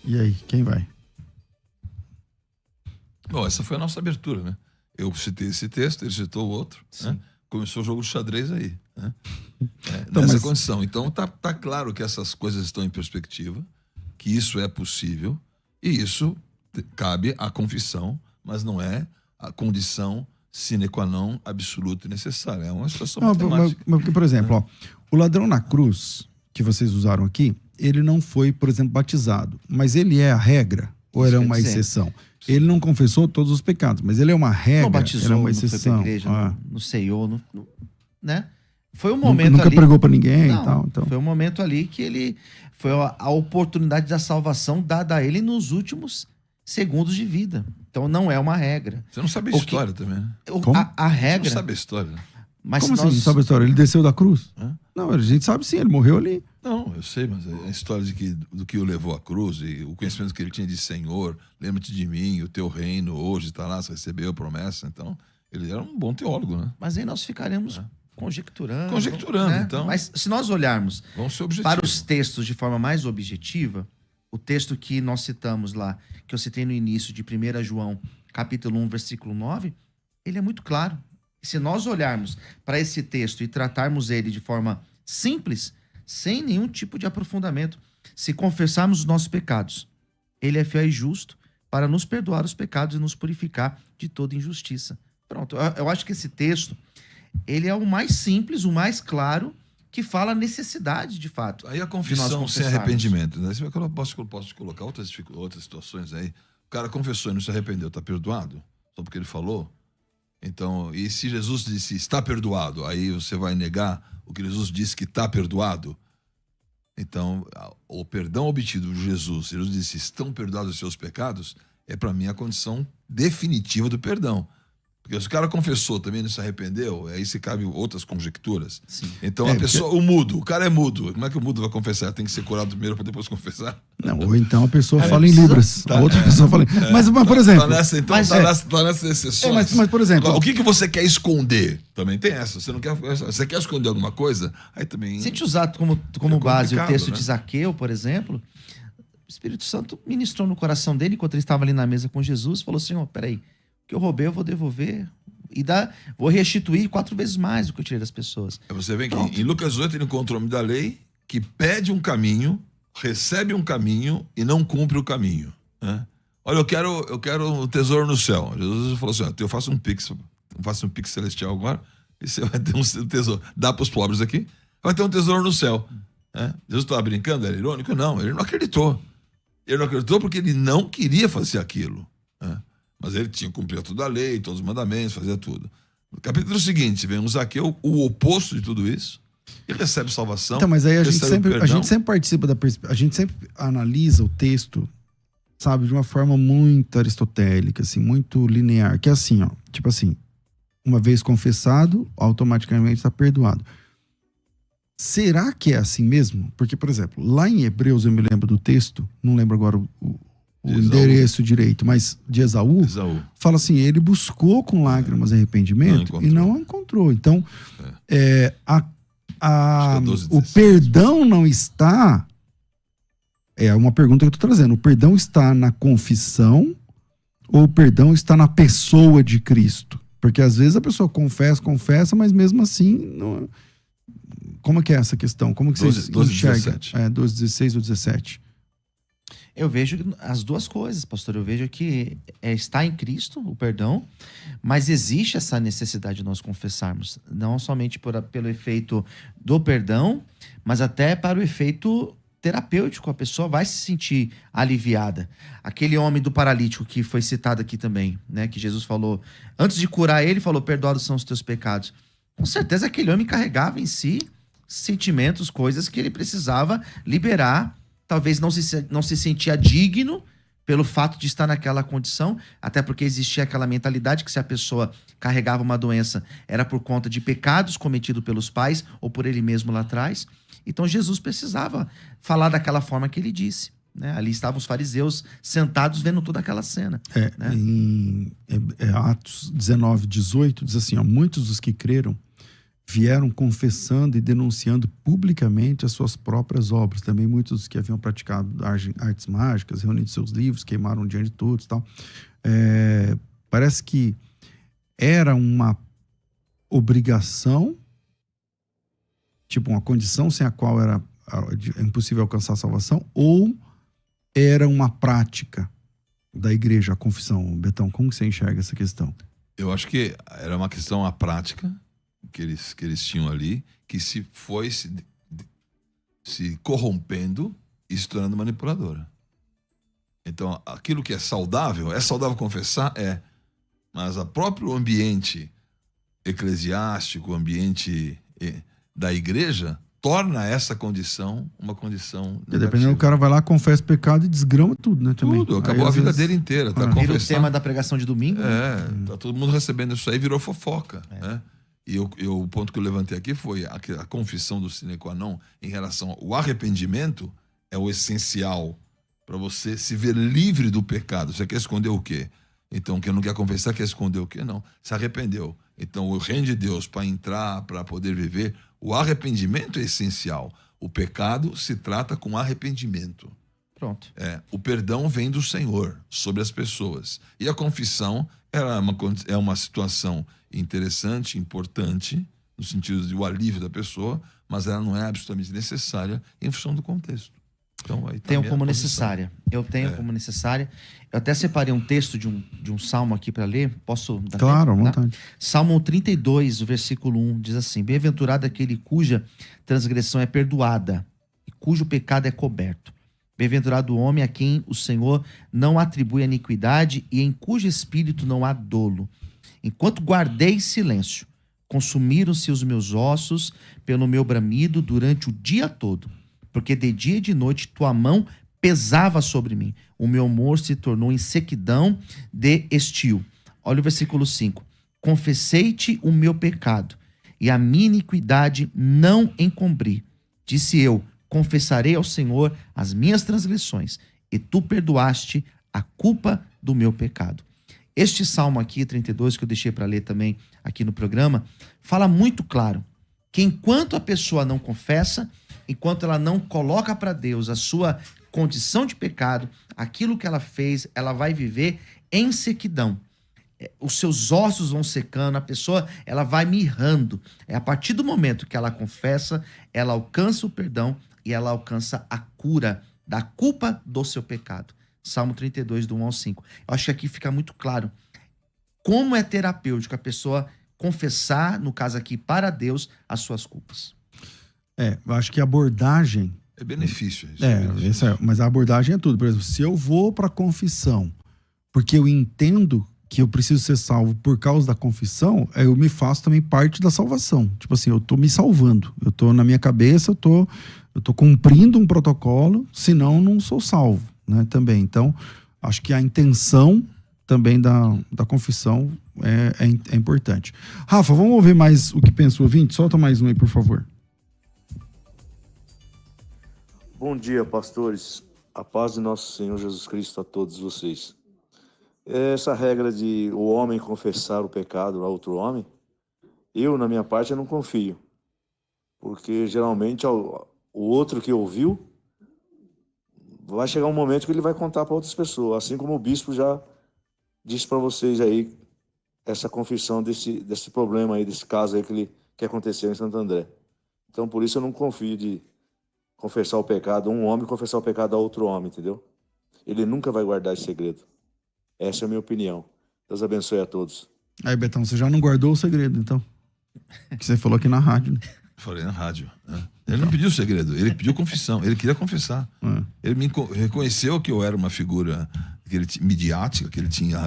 E aí, quem vai? Bom, essa foi a nossa abertura, né? Eu citei esse texto, ele citou o outro, né? Começou o jogo de xadrez aí, né? Nessa condição. Então tá claro que essas coisas estão em perspectiva, que isso é possível, e isso cabe à confissão, mas não é a condição sine qua non absoluta e necessária. É uma situação matemática. Porque, por exemplo, ó, o ladrão na cruz, que vocês usaram aqui, ele não foi, por exemplo, batizado, mas ele é a regra ou ele é uma exceção? Ele não confessou todos os pecados, mas ele é uma regra, não batizou, ele é uma exceção. Não foi pra igreja, não ceiou, né? Foi um momento nunca ali... pregou pra ninguém e tal. Então. Foi um momento ali que ele... Foi a oportunidade da salvação dada a ele nos últimos segundos de vida. Então não é uma regra. Você não sabe a história também, né? A regra... Você não sabe a história. Mas como assim, não sabe a história? Ele desceu da cruz? Hã? Não, a gente sabe sim, ele morreu ali. Não, eu sei, mas a história do que o levou à cruz e o conhecimento que ele tinha de Senhor, lembra-te de mim, o teu reino hoje está lá, você recebeu a promessa. Então, ele era um bom teólogo, né? Mas aí nós ficaremos conjecturando. Conjecturando, né? então. Mas se nós olharmos para os textos de forma mais objetiva, o texto que nós citamos lá, que eu citei no início de 1 João, capítulo 1, versículo 9, ele é muito claro. E se nós olharmos para esse texto e tratarmos ele de forma simples, sem nenhum tipo de aprofundamento, se confessarmos os nossos pecados, ele é fiel e justo para nos perdoar os pecados e nos purificar de toda injustiça. Pronto, eu acho que esse texto, ele é o mais simples, o mais claro, que fala a necessidade, de fato. Aí a de nós confissão sem confessarmos. arrependimento. Né? Eu posso colocar outras situações aí. O cara confessou e não se arrependeu, está perdoado? Só porque ele falou? Então, e se Jesus disse está perdoado, aí você vai negar o que Jesus disse que está perdoado? Então, o perdão obtido por Jesus disse estão perdoados os seus pecados, é para mim a condição definitiva do perdão. Porque se o cara confessou também não se arrependeu, aí se cabe outras conjecturas. Sim. Então a pessoa, o cara é mudo. Como é que o mudo vai confessar? Tem que ser curado primeiro para depois confessar? Não, ou então a pessoa fala em Libras. A outra pessoa fala em... Mas, por exemplo... Tá nessas exceções. Mas, por exemplo... Agora, o que você quer esconder? Também tem essa. Você quer esconder alguma coisa? Aí também... Se a gente usar como base o texto né? de Zaqueu, por exemplo, o Espírito Santo ministrou no coração dele, enquanto ele estava ali na mesa com Jesus, falou assim, peraí, o que eu roubei eu vou devolver e vou restituir 4 vezes mais do que eu tirei das pessoas. Você vê que em Lucas 8 ele encontrou o homem da lei que pede um caminho, recebe um caminho e não cumpre o caminho. Né? Olha, eu quero um tesouro no céu. Jesus falou assim, eu faço um pix celestial agora e você vai ter um tesouro. Dá para os pobres aqui, vai ter um tesouro no céu. Né? Jesus estava brincando, era irônico? Não, ele não acreditou. Ele não acreditou porque ele não queria fazer aquilo. Né? Mas ele tinha cumprido toda a lei, todos os mandamentos, fazia tudo. No capítulo seguinte, vem um Zaqueu, o oposto de tudo isso, e recebe salvação. Então, mas aí a gente sempre participa a gente sempre analisa o texto, sabe, de uma forma muito aristotélica, assim, muito linear, que é assim, tipo assim, uma vez confessado, automaticamente está perdoado. Será que é assim mesmo? Porque, por exemplo, lá em Hebreus, eu me lembro do texto, não lembro agora o endereço direito, mas de Esaú, fala assim, ele buscou com lágrimas arrependimento e não encontrou. Então, o perdão não está... É uma pergunta que eu estou trazendo. O perdão está na confissão ou o perdão está na pessoa de Cristo? Porque às vezes a pessoa confessa, mas mesmo assim... Não... Como é que é essa questão? Como que você enxerga? 12, 16 ou 17. Eu vejo as duas coisas, pastor. Eu vejo que está em Cristo o perdão, mas existe essa necessidade de nós confessarmos. Não somente pelo efeito do perdão, mas até para o efeito terapêutico. A pessoa vai se sentir aliviada. Aquele homem do paralítico que foi citado aqui também, né? Que Jesus falou, antes de curar ele, falou, perdoados são os teus pecados. Com certeza aquele homem carregava em si sentimentos, coisas que ele precisava liberar. Talvez não se sentia digno pelo fato de estar naquela condição, até porque existia aquela mentalidade que se a pessoa carregava uma doença era por conta de pecados cometidos pelos pais ou por ele mesmo lá atrás. Então Jesus precisava falar daquela forma que ele disse. Né? Ali estavam os fariseus sentados vendo toda aquela cena. Né? Em Atos 19, 18, diz assim, muitos dos que creram vieram confessando e denunciando publicamente as suas próprias obras. Também muitos que haviam praticado artes mágicas, reunindo seus livros, queimaram diante de todos e tal. Parece que era uma obrigação, tipo uma condição sem a qual era impossível alcançar a salvação, ou era uma prática da igreja, a confissão. Betão, como que você enxerga essa questão? Eu acho que era uma questão, a prática que eles tinham ali, que se foi se corrompendo e se tornando manipuladora. Então, aquilo que é saudável confessar? Mas o próprio ambiente eclesiástico, o ambiente da igreja, torna essa condição uma condição negativa. Dependendo, o cara vai lá, confessa o pecado e desgrama tudo, né? Também. Tudo, acabou a vida dele inteira. Vira o tema da pregação de domingo. Tá todo mundo recebendo isso aí, virou fofoca, né? E o ponto que eu levantei aqui foi a confissão do sine qua non em relação ao arrependimento é o essencial para você se ver livre do pecado. Você quer esconder o quê? Então, quem não quer confessar quer esconder o quê? Não, se arrependeu. Então, o reino de Deus, para entrar, para poder viver, o arrependimento é essencial. O pecado se trata com arrependimento. Pronto. O perdão vem do Senhor sobre as pessoas. E a confissão é uma situação interessante, importante, no sentido do alívio da pessoa, mas ela não é absolutamente necessária em função do contexto. Então, aí tá Tenho minha como posição. necessária. Eu tenho como necessária. Eu até separei um texto de um salmo aqui para ler. Posso dar Claro, à tempo, vontade. Salmo 32, o versículo 1, diz assim: Bem-aventurado aquele cuja transgressão é perdoada e cujo pecado é coberto. Bem-aventurado o homem a quem o Senhor não atribui iniquidade e em cujo espírito não há dolo. Enquanto guardei silêncio, consumiram-se os meus ossos pelo meu bramido durante o dia todo, porque de dia e de noite tua mão pesava sobre mim. O meu humor se tornou em sequidão de estio. Olha o versículo 5. Confessei-te o meu pecado, e a minha iniquidade não encobri. Disse eu, confessarei ao Senhor as minhas transgressões, e tu perdoaste a culpa do meu pecado. Este salmo aqui, 32, que eu deixei para ler também aqui no programa, fala muito claro que enquanto a pessoa não confessa, enquanto ela não coloca para Deus a sua condição de pecado, aquilo que ela fez, ela vai viver em sequidão. Os seus ossos vão secando, a pessoa ela vai mirrando. É a partir do momento que ela confessa, ela alcança o perdão e ela alcança a cura da culpa do seu pecado. Salmo 32, do 1 ao 5. Eu acho que aqui fica muito claro como é terapêutico a pessoa confessar, no caso aqui, para Deus, as suas culpas. Eu acho que a abordagem... É benefício. Isso é benefício. Mas a abordagem é tudo. Por exemplo, se eu vou para a confissão porque eu entendo que eu preciso ser salvo por causa da confissão, eu me faço também parte da salvação. Tipo assim, eu tô me salvando. Eu tô na minha cabeça, eu tô cumprindo um protocolo, senão eu não sou salvo, né? Também. Então, acho que a intenção também da confissão é importante. Rafa, vamos ouvir mais o que pensa o ouvinte? Solta mais um aí, por favor. Bom dia, pastores. A paz de nosso Senhor Jesus Cristo a todos vocês. Essa regra de o homem confessar o pecado a outro homem, eu, na minha parte, eu não confio. Porque, geralmente, o outro que ouviu, vai chegar um momento que ele vai contar para outras pessoas. Assim como o bispo já disse para vocês aí, essa confissão desse problema aí, desse caso aí que aconteceu em Santo André. Então, por isso eu não confio de confessar o pecado, um homem confessar o pecado a outro homem, entendeu? Ele nunca vai guardar esse segredo. Essa é a minha opinião. Deus abençoe a todos. Aí, Betão, você já não guardou o segredo, então? Que você falou aqui na rádio, né? Falei na rádio. Né? Ele não pediu segredo, ele pediu confissão. Ele queria confessar. Ele me reconheceu que eu era uma figura midiática, que ele tinha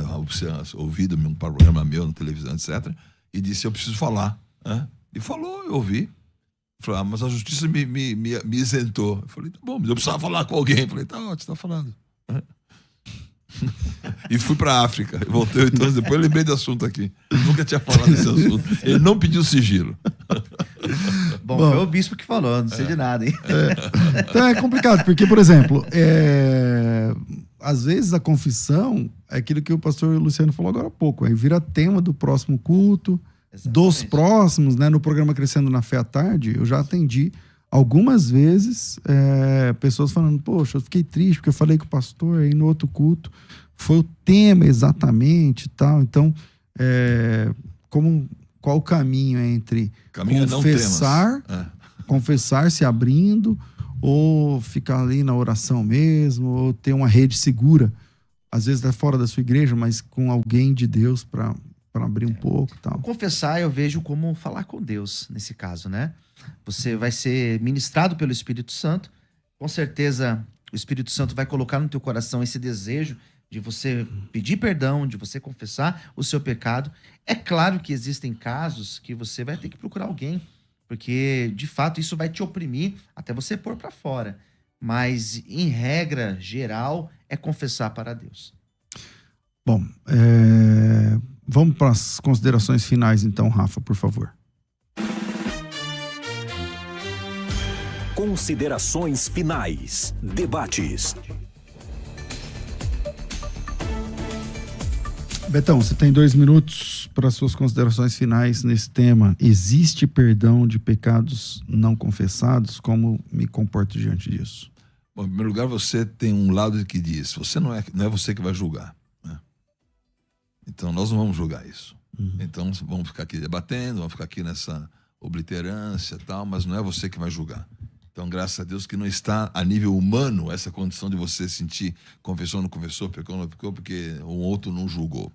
ouvido um programa meu na televisão, etc. E disse, eu preciso falar. Né? E falou, eu ouvi. Falei, mas a justiça me isentou. Eu falei, tá bom, mas eu precisava falar com alguém. Eu falei, tá ótimo, você tá falando. E fui pra África. Voltei 8 anos depois, eu lembrei do assunto aqui. Nunca tinha falado desse assunto. Ele não pediu sigilo. Bom, foi o bispo que falou, não sei de nada, hein? Então é complicado, porque, por exemplo, às vezes a confissão é aquilo que o pastor Luciano falou agora há pouco, aí vira tema do próximo culto, dos próximos, né? No programa Crescendo na Fé à Tarde, eu já atendi algumas vezes pessoas falando, poxa, eu fiquei triste porque eu falei com o pastor aí no outro culto, foi o tema exatamente e tal. Então, qual o caminho entre confessar se abrindo, ou ficar ali na oração mesmo, ou ter uma rede segura, às vezes é fora da sua igreja, mas com alguém de Deus para abrir um pouco e tal. Confessar eu vejo como falar com Deus nesse caso, né? Você vai ser ministrado pelo Espírito Santo. Com certeza o Espírito Santo vai colocar no teu coração esse desejo de você pedir perdão, de você confessar o seu pecado. É claro que existem casos que você vai ter que procurar alguém, porque de fato isso vai te oprimir até você pôr para fora. Mas em regra geral é confessar para Deus. Bom, vamos para as considerações finais então, Rafa, por favor. Considerações finais. Debates. Betão, você tem 2 minutos para suas considerações finais nesse tema. Existe perdão de pecados não confessados? Como me comporto diante disso? Bom, em primeiro lugar, você tem um lado que diz, você não é você que vai julgar. Né? Então, nós não vamos julgar isso. Então, vamos ficar aqui debatendo, vamos ficar aqui nessa obliterância e tal, mas não é você que vai julgar. Então, graças a Deus que não está a nível humano essa condição de você sentir confessou ou não confessou, pecou ou não pecou, porque o outro não julgou.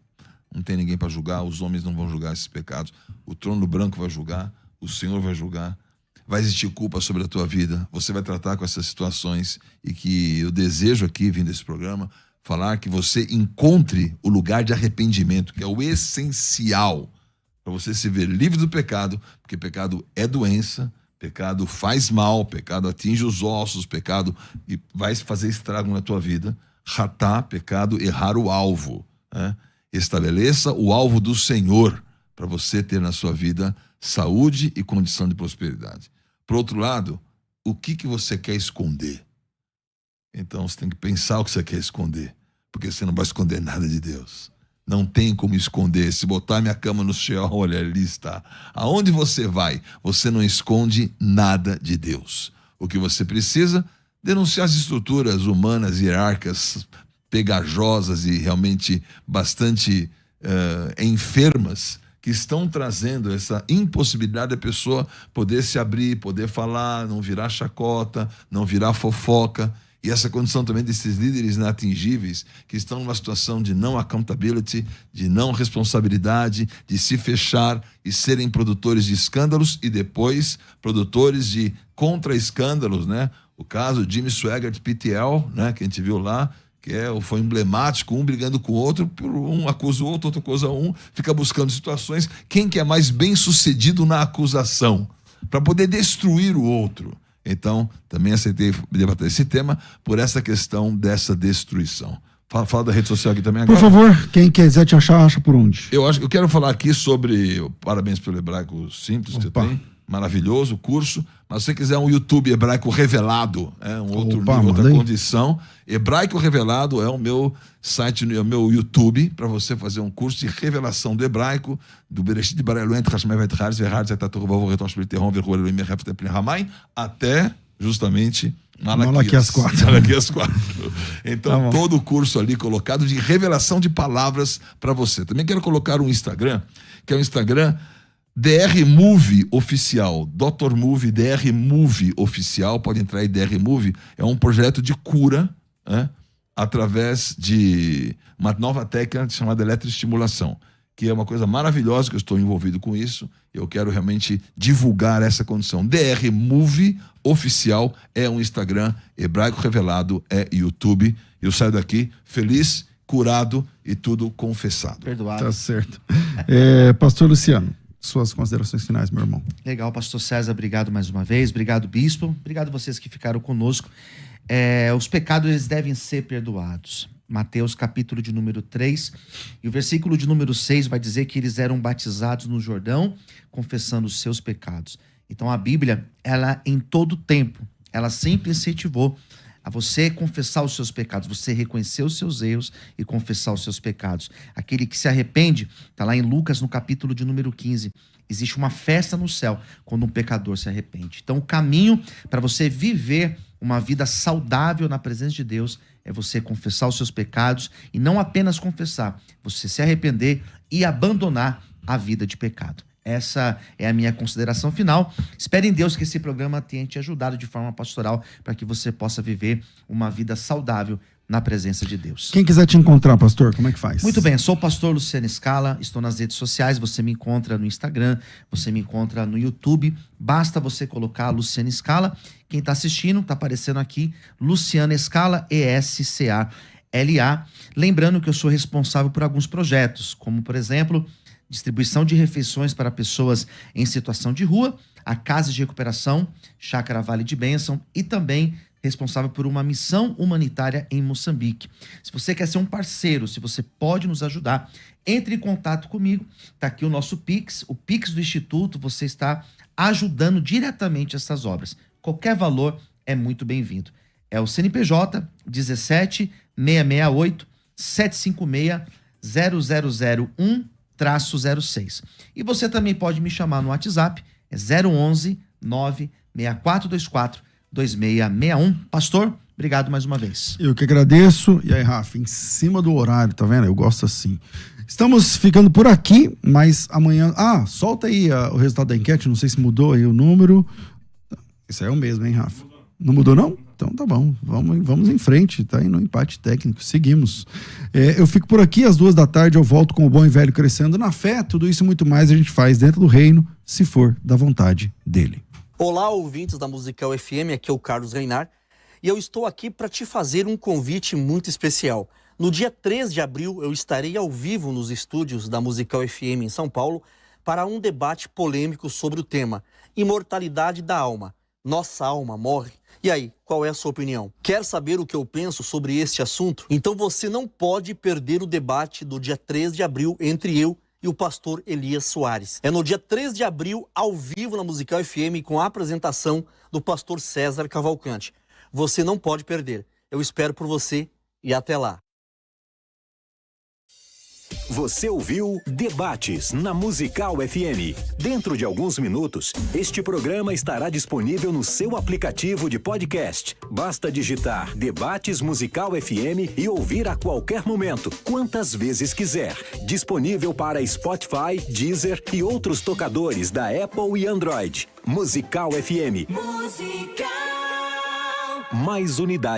Não tem ninguém para julgar, os homens não vão julgar esses pecados. O trono branco vai julgar, o Senhor vai julgar. Vai existir culpa sobre a tua vida, você vai tratar com essas situações, e que eu desejo aqui, vindo desse programa, falar que você encontre o lugar de arrependimento, que é o essencial para você se ver livre do pecado, porque pecado é doença, pecado faz mal, pecado atinge os ossos, pecado e vai fazer estrago na tua vida. Ratá, pecado, errar o alvo, né? Estabeleça o alvo do Senhor para você ter na sua vida saúde e condição de prosperidade. Por outro lado, o que você quer esconder? Então você tem que pensar o que você quer esconder, porque você não vai esconder nada de Deus. Não tem como esconder. Se botar minha cama no chão, olha, ali está. Aonde você vai, você não esconde nada de Deus. O que você precisa, denunciar as estruturas humanas, hierárquicas, pegajosas e realmente bastante enfermas, que estão trazendo essa impossibilidade da pessoa poder se abrir, poder falar, não virar chacota, não virar fofoca. E essa condição também desses líderes inatingíveis que estão numa situação de não accountability, de não responsabilidade, de se fechar e serem produtores de escândalos e depois produtores de contra-escândalos, né? O caso Jimmy Swaggart, PTL, né? Que a gente viu lá, que foi emblemático, um brigando com o outro, um acusa o outro, outro acusa um, fica buscando situações, quem que é mais bem sucedido na acusação, para poder destruir o outro. Então, também aceitei debater esse tema por essa questão dessa destruição. Fala da rede social aqui também agora. Por favor, quem quiser te achar, acha por onde? Eu quero falar aqui sobre, parabéns pelo hebraico simples que você tem, maravilhoso curso, mas se você quiser um YouTube hebraico revelado, outro nível, outra condição, Hebraico Revelado é o meu site, é o meu YouTube, para você fazer um curso de revelação do hebraico, do Bereshit de Bareluent, até justamente Malaquias 4. Então, todo o curso ali colocado de revelação de palavras para você. Também quero colocar um Instagram, que é o Instagram DR Movie Oficial, Dr. Movie, DR Movie Oficial, pode entrar aí, DR Movie, é um projeto de cura, né, através de uma nova técnica chamada eletroestimulação, que é uma coisa maravilhosa, que eu estou envolvido com isso, eu quero realmente divulgar essa condição. DR Movie Oficial é um Instagram, Hebraico Revelado é YouTube, eu saio daqui feliz, curado e tudo confessado. Perdoado. Tá certo. Pastor Luciano, suas considerações finais, meu irmão. Legal, pastor César, obrigado mais uma vez, obrigado, bispo, obrigado vocês que ficaram conosco. Os pecados, eles devem ser perdoados. Mateus capítulo de número 3, e o versículo de número 6 vai dizer que eles eram batizados no Jordão, confessando os seus pecados. Então a Bíblia, ela em todo tempo, ela sempre incentivou a você confessar os seus pecados, você reconhecer os seus erros e confessar os seus pecados. Aquele que se arrepende, está lá em Lucas, no capítulo de número 15, existe uma festa no céu quando um pecador se arrepende. Então o caminho para você viver uma vida saudável na presença de Deus é você confessar os seus pecados, e não apenas confessar, você se arrepender e abandonar a vida de pecado. Essa é a minha consideração final. Espero em Deus que esse programa tenha te ajudado de forma pastoral para que você possa viver uma vida saudável na presença de Deus. Quem quiser te encontrar, pastor, como é que faz? Muito bem, sou o pastor Luciano Scala, estou nas redes sociais, você me encontra no Instagram, você me encontra no YouTube, basta você colocar Luciano Scala. Quem está assistindo, está aparecendo aqui, Luciano Scala, ESCALA. Lembrando que eu sou responsável por alguns projetos, como, por exemplo, distribuição de refeições para pessoas em situação de rua, a Casa de Recuperação, Chácara Vale de Bênção, e também responsável por uma missão humanitária em Moçambique. Se você quer ser um parceiro, se você pode nos ajudar, entre em contato comigo. Está aqui o nosso Pix, o Pix do Instituto, você está ajudando diretamente essas obras. Qualquer valor é muito bem-vindo. É o CNPJ 17 668 756 0001-06. E você também pode me chamar no WhatsApp, é 011 96424 2661. Pastor, obrigado mais uma vez. Eu que agradeço. E aí, Rafa, em cima do horário, tá vendo? Eu gosto assim. Estamos ficando por aqui, mas amanhã... solta aí o resultado da enquete, não sei se mudou aí o número. Isso aí é o mesmo, hein, Rafa? Não mudou, não? Então tá bom, vamos em frente, tá aí no empate técnico, seguimos. Eu fico por aqui, às 14h eu volto com o Bom e Velho Crescendo na Fé. Tudo isso e muito mais a gente faz dentro do reino, se for da vontade dele. Olá, ouvintes da Musical FM, aqui é o Carlos Reinar, e eu estou aqui para te fazer um convite muito especial. No dia 3 de abril, eu estarei ao vivo nos estúdios da Musical FM em São Paulo para um debate polêmico sobre o tema Imortalidade da Alma. Nossa alma morre. E aí, qual é a sua opinião? Quer saber o que eu penso sobre este assunto? Então você não pode perder o debate do dia 3 de abril entre eu e o pastor Elias Soares. É no dia 3 de abril, ao vivo na Musical FM, com a apresentação do pastor César Cavalcante. Você não pode perder. Eu espero por você e até lá. Você ouviu Debates na Musical FM. Dentro de alguns minutos, este programa estará disponível no seu aplicativo de podcast. Basta digitar Debates Musical FM e ouvir a qualquer momento, quantas vezes quiser. Disponível para Spotify, Deezer e outros tocadores da Apple e Android. Musical FM. Musical. Mais unidade.